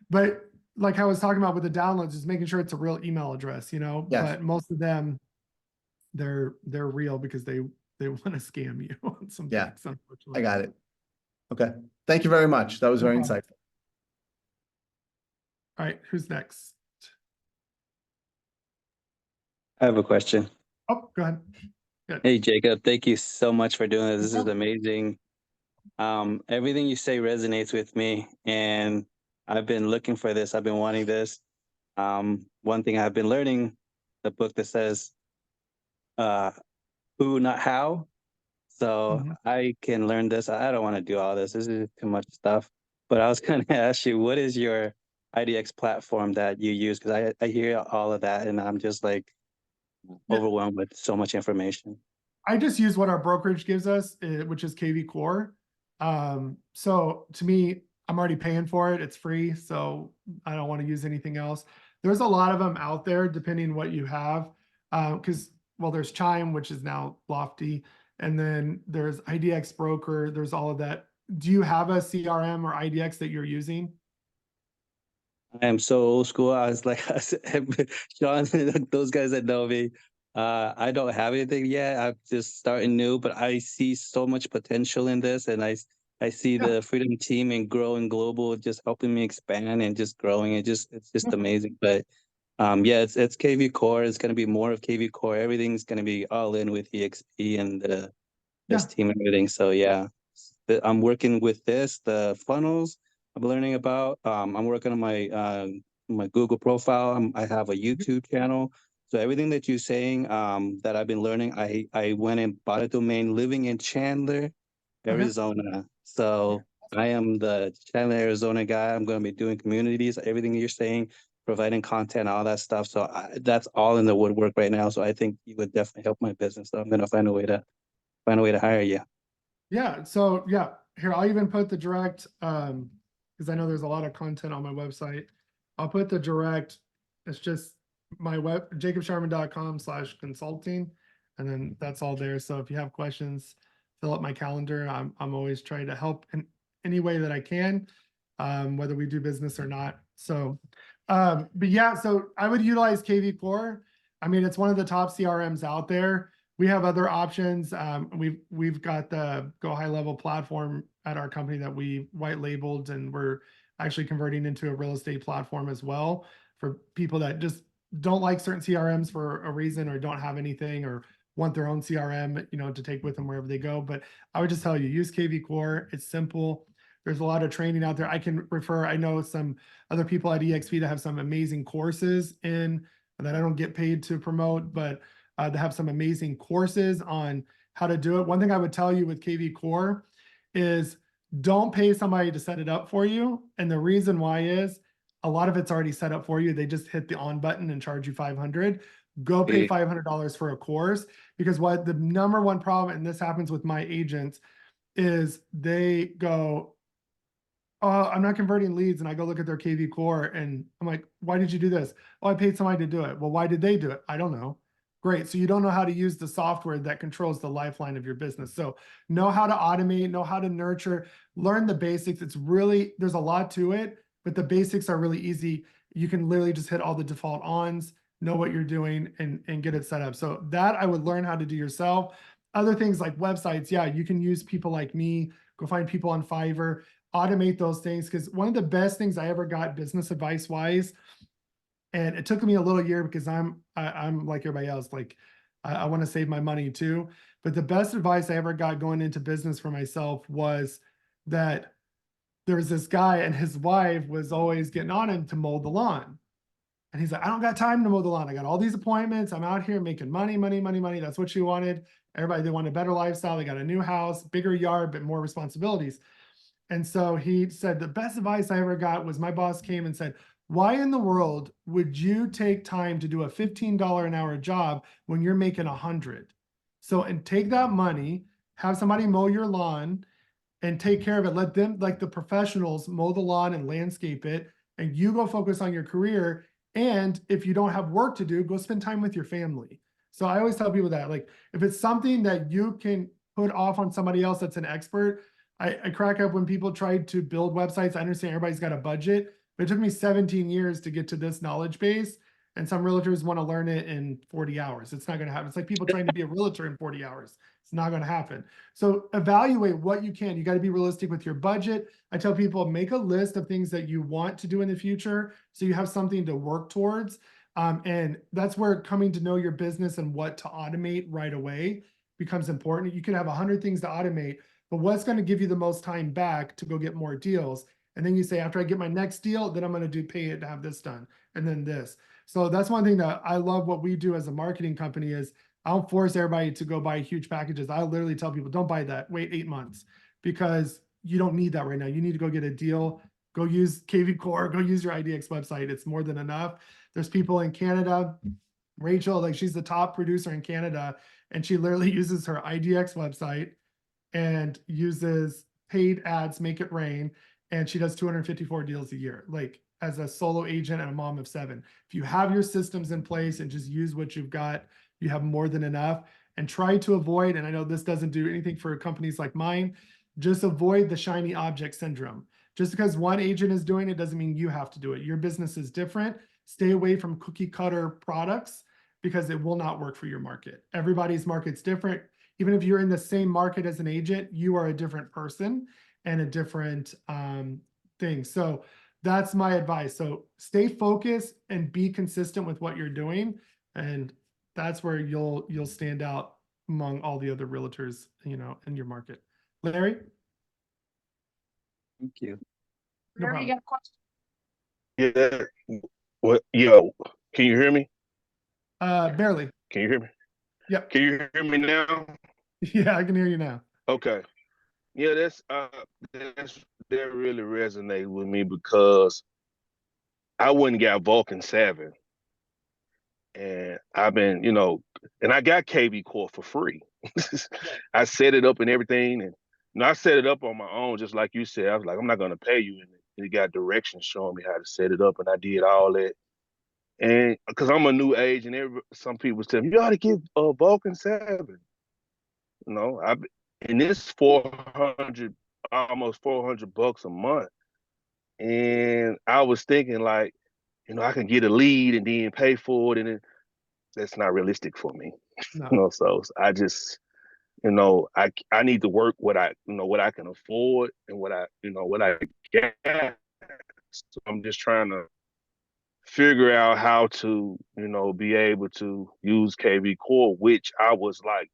but like I was talking about with the downloads, is making sure it's a real email address, Yes. But most of them, they're real because they want to scam you on some things, unfortunately. I got it. Okay. Thank you very much. That was very insightful. All right, who's next? I have a question. Oh, go ahead. Hey, Jacob, thank you so much for doing this. This is Okay. amazing. Everything you say resonates with me, and I've been looking for this. I've been wanting this. One thing I've been learning, the book that says, uh, who, not how. So Mhm. I can learn this. I don't want to do all this. This is too much stuff. But I was going to ask you, what is your IDEX platform that you use? Because I hear all of that, and I'm just like Yeah. overwhelmed with so much information. I just use what our brokerage gives us, which is KV Core. So to me, I'm already paying for it. It's free, so I don't want to use anything else. There's a lot of them out there, depending what you have. Because well, there's Chime, which is now Lofty, and then there's IDX Broker. There's all of that. Do you have a CRM or IDX that you're using? I am so old school. I was like, Sean, those guys that know me, I don't have anything yet. I'm just starting new, but I see so much potential in this, and I see Yeah. the Freedom Team and Growing Global just helping me expand and just growing. It's just Yeah. amazing. But yeah, it's KV Core. It's gonna be more of KV Core. Everything's gonna be all in with EXP and this Yeah. team and everything. So yeah, I'm working with this, the funnels I'm learning about. I'm working on my Google profile. I have a YouTube channel. So everything that you're saying, that I've been learning, I went and bought a domain living in Chandler, Okay. Arizona. So I am the Chandler, Arizona guy. I'm going to be doing communities, everything you're saying, providing content, all that stuff. So that's all in the woodwork right now. So I think you would definitely help my business. So I'm going to find a way to hire you. Yeah. So yeah, here I'll even put the direct because I know there's a lot of content on my website. I'll put the direct, it's just my web jacobshireman.com/consulting, and then that's all there. So if you have questions, fill up my calendar. I'm always trying to help in any way that I can, whether we do business or not. So but yeah, so I would utilize KV Core. I mean, it's one of the top CRMs out there. We have other options. We've got the Go High Level platform at our company that we white labeled, and we're actually converting into a real estate platform as well for people that just don't like certain CRMs for a reason, or don't have anything, or want their own CRM, to take with them wherever they go. But I would just tell you, use KV Core. It's simple. There's a lot of training out there. I can refer, I know some other people at EXP that have some amazing courses in that I don't get paid to promote, but they have some amazing courses on how to do it. One thing I would tell you with KV Core is don't pay somebody to set it up for you. And the reason why is a lot of it's already set up for you. They just hit the on button and charge you $500. Go pay $500 for a course, because what the number one problem, and this happens with my agents, is they go, I'm not converting leads. And I go look at their KV Core and I'm like, why did you do this? Oh, I paid somebody to do it. Well, why did they do it? I don't know. Great. So you don't know how to use the software that controls the lifeline of your business. So know how to automate, know how to nurture, learn the basics. It's really, there's a lot to it, but the basics are really easy. You can literally just hit all the default ons, know what you're doing, and get it set up. So that I would learn how to do yourself. Other things like websites, yeah, you can use people like me, go find people on Fiverr, automate those things. Because one of the best things I ever got business advice wise, and it took me a little year because I'm like everybody else, like I want to save my money too. But the best advice I ever got going into business for myself was that there was this guy and his wife was always getting on him to mow the lawn. And he's like, I don't got time to mow the lawn. I got all these appointments. I'm out here making money, money, money, money. That's what she wanted. Everybody, they wanted a better lifestyle. They got a new house, bigger yard, but more responsibilities. And so he said, the best advice I ever got was my boss came and said, why in the world would you take time to do a $15 an hour job when you're making 100? So, and take that money, have somebody mow your lawn and take care of it. Let them, like the professionals, mow the lawn and landscape it, and you go focus on your career. And if you don't have work to do, go spend time with your family. So I always tell people that, like, if it's something that you can put off on somebody else that's an expert, I crack up when people try to build websites. I understand everybody's got a budget, but it took me 17 years to get to this knowledge base. And some realtors want to learn it in 40 hours. It's not going to happen. It's like people trying to be a realtor in 40 hours. It's not going to happen. So evaluate what you can. You got to be realistic with your budget. I tell people, make a list of things that you want to do in the future, so you have something to work towards. And that's where coming to know your business and what to automate right away becomes important. You can have 100 things to automate, but what's going to give you the most time back to go get more deals? And then you say, after I get my next deal, then I'm going to do pay it to have this done, and then this. So that's one thing that I love what we do as a marketing company is I don't force everybody to go buy huge packages. I literally tell people, don't buy that, wait 8 months, because you don't need that right now. You need to go get a deal, go use KV Core, go use your IDEX website. It's more than enough. There's people in Canada, Rachel, like she's the top producer in Canada, and she literally uses her IDEX website and uses paid ads, make it rain. And she does 254 deals a year, like as a solo agent and a mom of 7. If you have your systems in place and just use what you've got, you have more than enough. And try to avoid, and I know this doesn't do anything for companies like mine, just avoid the shiny object syndrome. Just because one agent is doing it doesn't mean you have to do it. Your business is different. Stay away from cookie cutter products because it will not work for your market. Everybody's market's different. Even if you're in the same market as an agent, you are a different person and a different thing. So that's my advice. So stay focused and be consistent with what you're doing. And that's where you'll stand out among all the other realtors, you know, in your market. Larry? Thank you. No Larry, you problem. got a question? Yeah. What? Yo, can you hear me? Barely. Can you hear me? Yep. Can you hear me now? Yeah, I can hear you now. Okay. Yeah, that really resonated with me because I went and got Vulcan 7, and I've been, and I got KV Core for free. I set it up and everything, and I set it up on my own, just like you said. I was like, I'm not gonna pay you, and it got directions showing me how to set it up, and I did all that. And because I'm a new age, and some people tell me you ought to get Vulcan 7. And it's 400, almost $400 a month. And I was thinking like, I can get a lead and then pay for it, and that's not realistic for me. No. So I just, I need to work what I can afford and what I get. So I'm just trying to figure out how to, be able to use KV Core, which I was like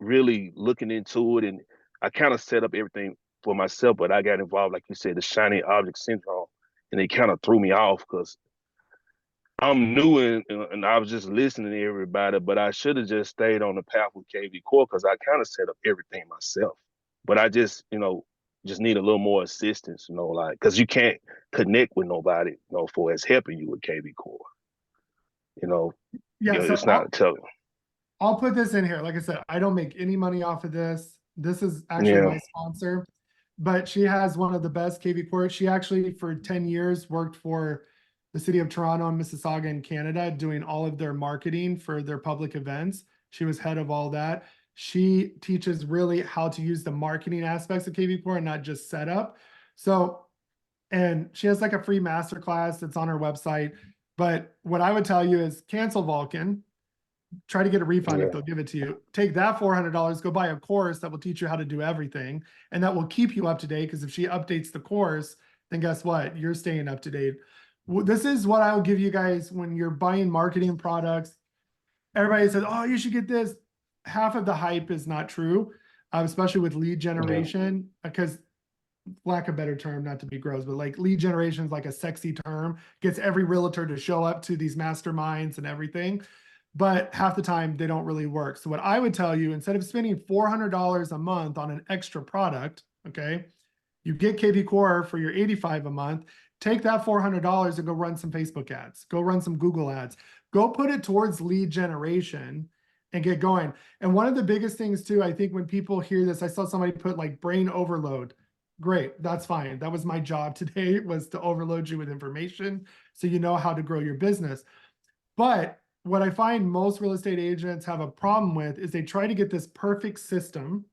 really looking into it, and I kind of set up everything for myself, but I got involved, like you said, the shiny object syndrome, and it kind of threw me off because I'm new and I was just listening to everybody, but I should have just stayed on the path with KV Core because I kind of set up everything myself. But I just, just need a little more assistance, like, because you can't connect with nobody, for as helping you with KV Core. Yeah, so It's not telling. I'll put this in here. Like I said, I don't make any money off of this. This is actually Yeah. my sponsor, but she has one of the best KV Core. She actually, for 10 years, worked for the city of Toronto and Mississauga in Canada, doing all of their marketing for their public events. She was head of all that. She teaches really how to use the marketing aspects of KV Core and not just setup. So, and she has like a free masterclass that's on her website. But what I would tell you is cancel Vulcan. Try to get a refund if they'll give it to you. Take that $400, go buy a course that will teach you how to do everything, and that will keep you up to date. Because if she updates the course, then guess what? You're staying up to date. This is what I'll give you guys when you're buying marketing products. Everybody says, "Oh, you should get this." Half of the hype is not true, especially with lead generation, because lack of better term, not to be gross, but like lead generation is like a sexy term, gets every realtor to show up to these masterminds and everything. But half the time they don't really work. So what I would tell you, instead of spending $400 a month on an extra product, okay, you get KV Core for your $85 a month, take that $400 and go run some Facebook ads, go run some Google ads, go put it towards lead generation and get going. And one of the biggest things too, I think when people hear this, I saw somebody put like brain overload. Great, that's fine. That was my job today, was to overload you with information so you know how to grow your business. But what I find most real estate agents have a problem with is they try to get this perfect system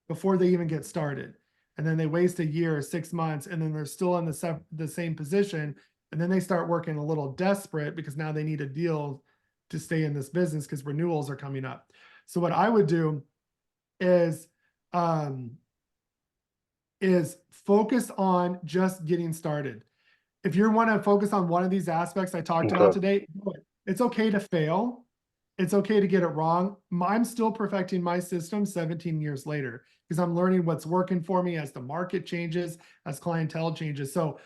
before they even get started. And then they waste a year or 6 months, and then they're still in the same position. And then they start working a little desperate because now they need a deal to stay in this business because renewals are coming up. So what I would do is focus on just getting started. If you want to focus on one of these aspects I talked about today, it's okay to fail. It's okay to get it wrong. I'm still perfecting my system 17 years later because I'm learning what's working for me as the market changes, as clientele changes. So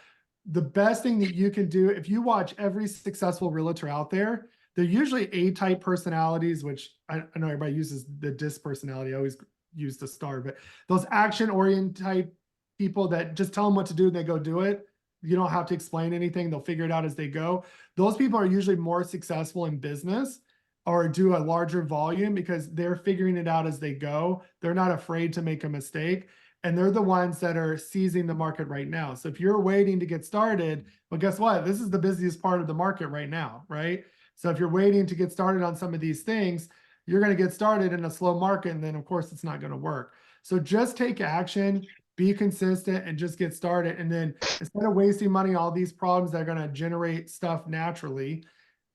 the best thing that you can do, if you watch every successful realtor out there, they're usually A-type personalities, which I know everybody uses the DIS personality. I always use the star, but those action-oriented type people that just tell them what to do and they go do it. You don't have to explain anything. They'll figure it out as they go. Those people are usually more successful in business or do a larger volume because they're figuring it out as they go. They're not afraid to make a mistake. And they're the ones that are seizing the market right now. So if you're waiting to get started, well, guess what? This is the busiest part of the market right now, right? So if you're waiting to get started on some of these things, you're going to get started in a slow market. And then of course it's not going to work. So just take action, be consistent, and just get started. And then instead of wasting money on all these problems that are going to generate stuff naturally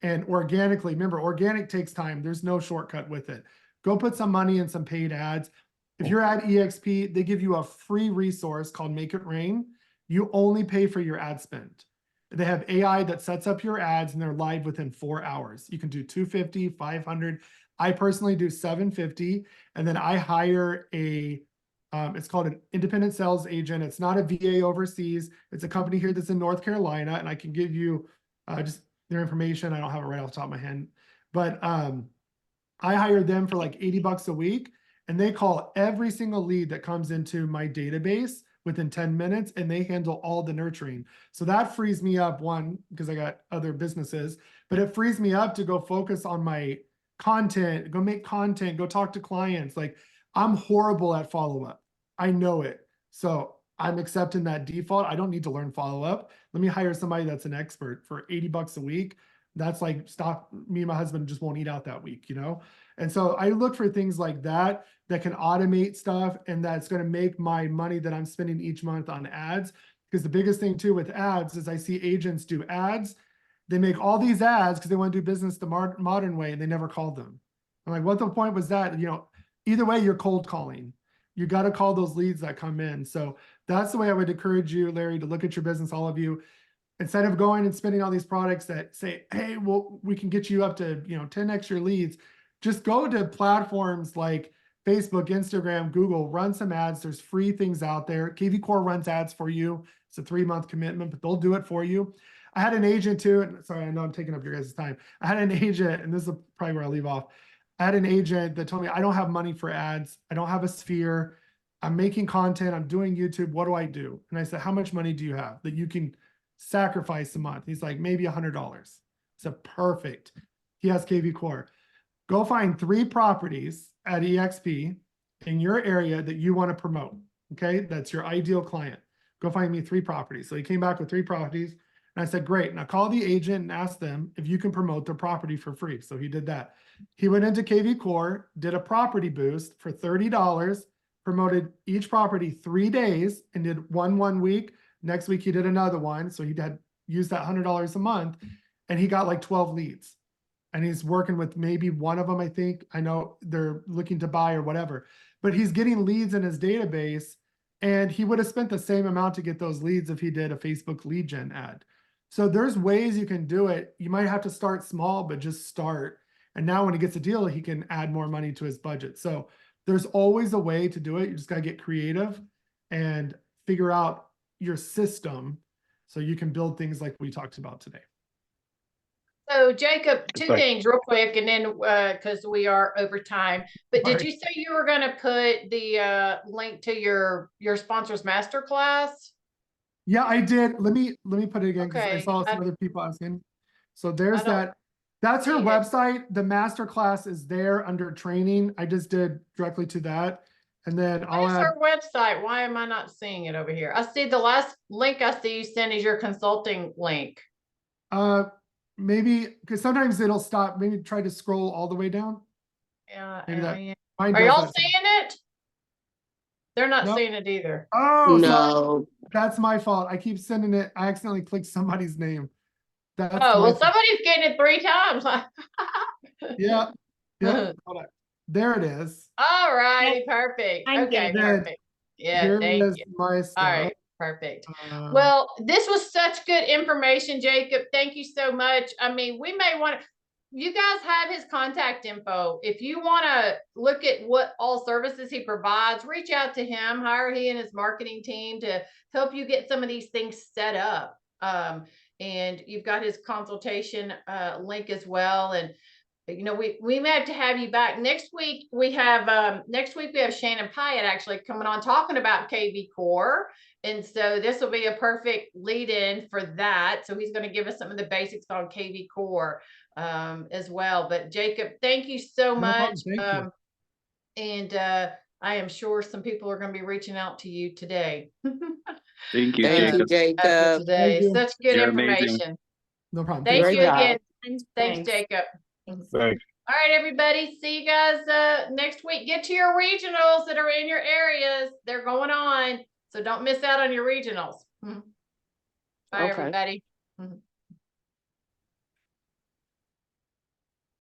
and organically, remember, organic takes time. There's no shortcut with it. Go put some money in some paid ads. If you're at EXP, they give you a free resource called Make It Rain. You only pay for your ad spend. They have AI that sets up your ads and they're live within 4 hours. You can do 250, 500. I personally do 750. And then I hire it's called an independent sales agent. It's not a VA overseas. It's a company here that's in North Carolina. And I can give you just their information. I don't have it right off the top of my head, but I hire them for like 80 bucks a week. And they call every single lead that comes into my database within 10 minutes and they handle all the nurturing. So that frees me up, one, because I got other businesses, but it frees me up to go focus on my content, go make content, go talk to clients. Like I'm horrible at follow-up. I know it. So I'm accepting that default. I don't need to learn follow-up. Let me hire somebody that's an expert for 80 bucks a week. That's like, stop, me and my husband just won't eat out that week, you know? And so I look for things like that that can automate stuff and that's going to make my money that I'm spending each month on ads. Because the biggest thing too with ads is I see agents do ads. They make all these ads because they want to do business the modern way and they never called them. I'm like, what the point was that? You know, either way, you're cold calling. You got to call those leads that come in. So that's the way I would encourage you, Larry, to look at your business, all of you. Instead of going and spending all these products that say, hey, well, we can get you up to, 10 extra leads, just go to platforms like Facebook, Instagram, Google, run some ads. There's free things out there. KV Core runs ads for you. It's a 3-month commitment, but they'll do it for you. I had an agent too, and sorry, I know I'm taking up your guys' time. I had an agent, and this is probably where I leave off. I had an agent that told me, I don't have money for ads. I don't have a sphere. I'm making content. I'm doing YouTube. What do I do? And I said, how much money do you have that you can sacrifice a month? He's like, maybe $100. I said, perfect. He has KV Core. Go find 3 properties at EXP in your area that you want to promote. Okay, that's your ideal client. Go find me 3 properties. So he came back with 3 properties. And I said, great. Now call the agent and ask them if you can promote their property for free. So he did that. He went into KV Core, did a property boost for $30, promoted each property 3 days and did one week. Next week, he did another one. So he had used that $100 a month and he got like 12 leads. And he's working with maybe one of them, I think. I know they're looking to buy or whatever, but he's getting leads in his database and he would have spent the same amount to get those leads if he did a Facebook lead gen ad. So there's ways you can do it. You might have to start small, but just start. And now when he gets a deal, he can add more money to his budget. So there's always a way to do it. You just got to get creative and figure out your system so you can build things like we talked about today. So Jacob, 2 things real quick, and then because we are over time, but did you say you were going to put the link to your sponsors masterclass? Yeah, I did. Let me put it again because I Okay. saw some other people asking. So there's that. That's her website. The masterclass is there under training. I just did directly to that. And then I'll add her website. Why am I not seeing it over here? I see the last link I see you send is your consulting link. Maybe because sometimes it'll stop. Maybe try to scroll all the way down. Yeah. Are y'all seeing it? They're not seeing it either. Oh, No. sorry. That's my fault. I keep sending it. I accidentally clicked somebody's name. That's well, somebody's getting it 3 times. Yeah. Hold on. There it is. All righty, perfect. Okay, perfect. Yeah, thank you. My stuff. All right, perfect. Well, this was such good information, Jacob. Thank you so much. I mean, we may want to, you guys have his contact info. If you want to look at what all services he provides, reach out to him, hire he and his marketing team to help you get some of these things set up. And you've got his consultation link as well. And you know, we may have to have you back next week. We have Shannon Pyatt actually coming on talking about KV Core. And so this will be a perfect lead in for that. So he's going to give us some of the basics on KV Core as well. But Jacob, thank you so No much. problem. Thank you. And I am sure some people are going to be reaching out to you today. Thank you, Thank you, Jacob. After Jacob. today. Thank you. Such good You're amazing. information. No problem. Thank Great you job. again. Thanks, Jacob. Thanks. All right, everybody. See you guys next week. Get to your regionals that are in your areas. They're going on. So don't miss out on your regionals. Bye, Okay. everybody.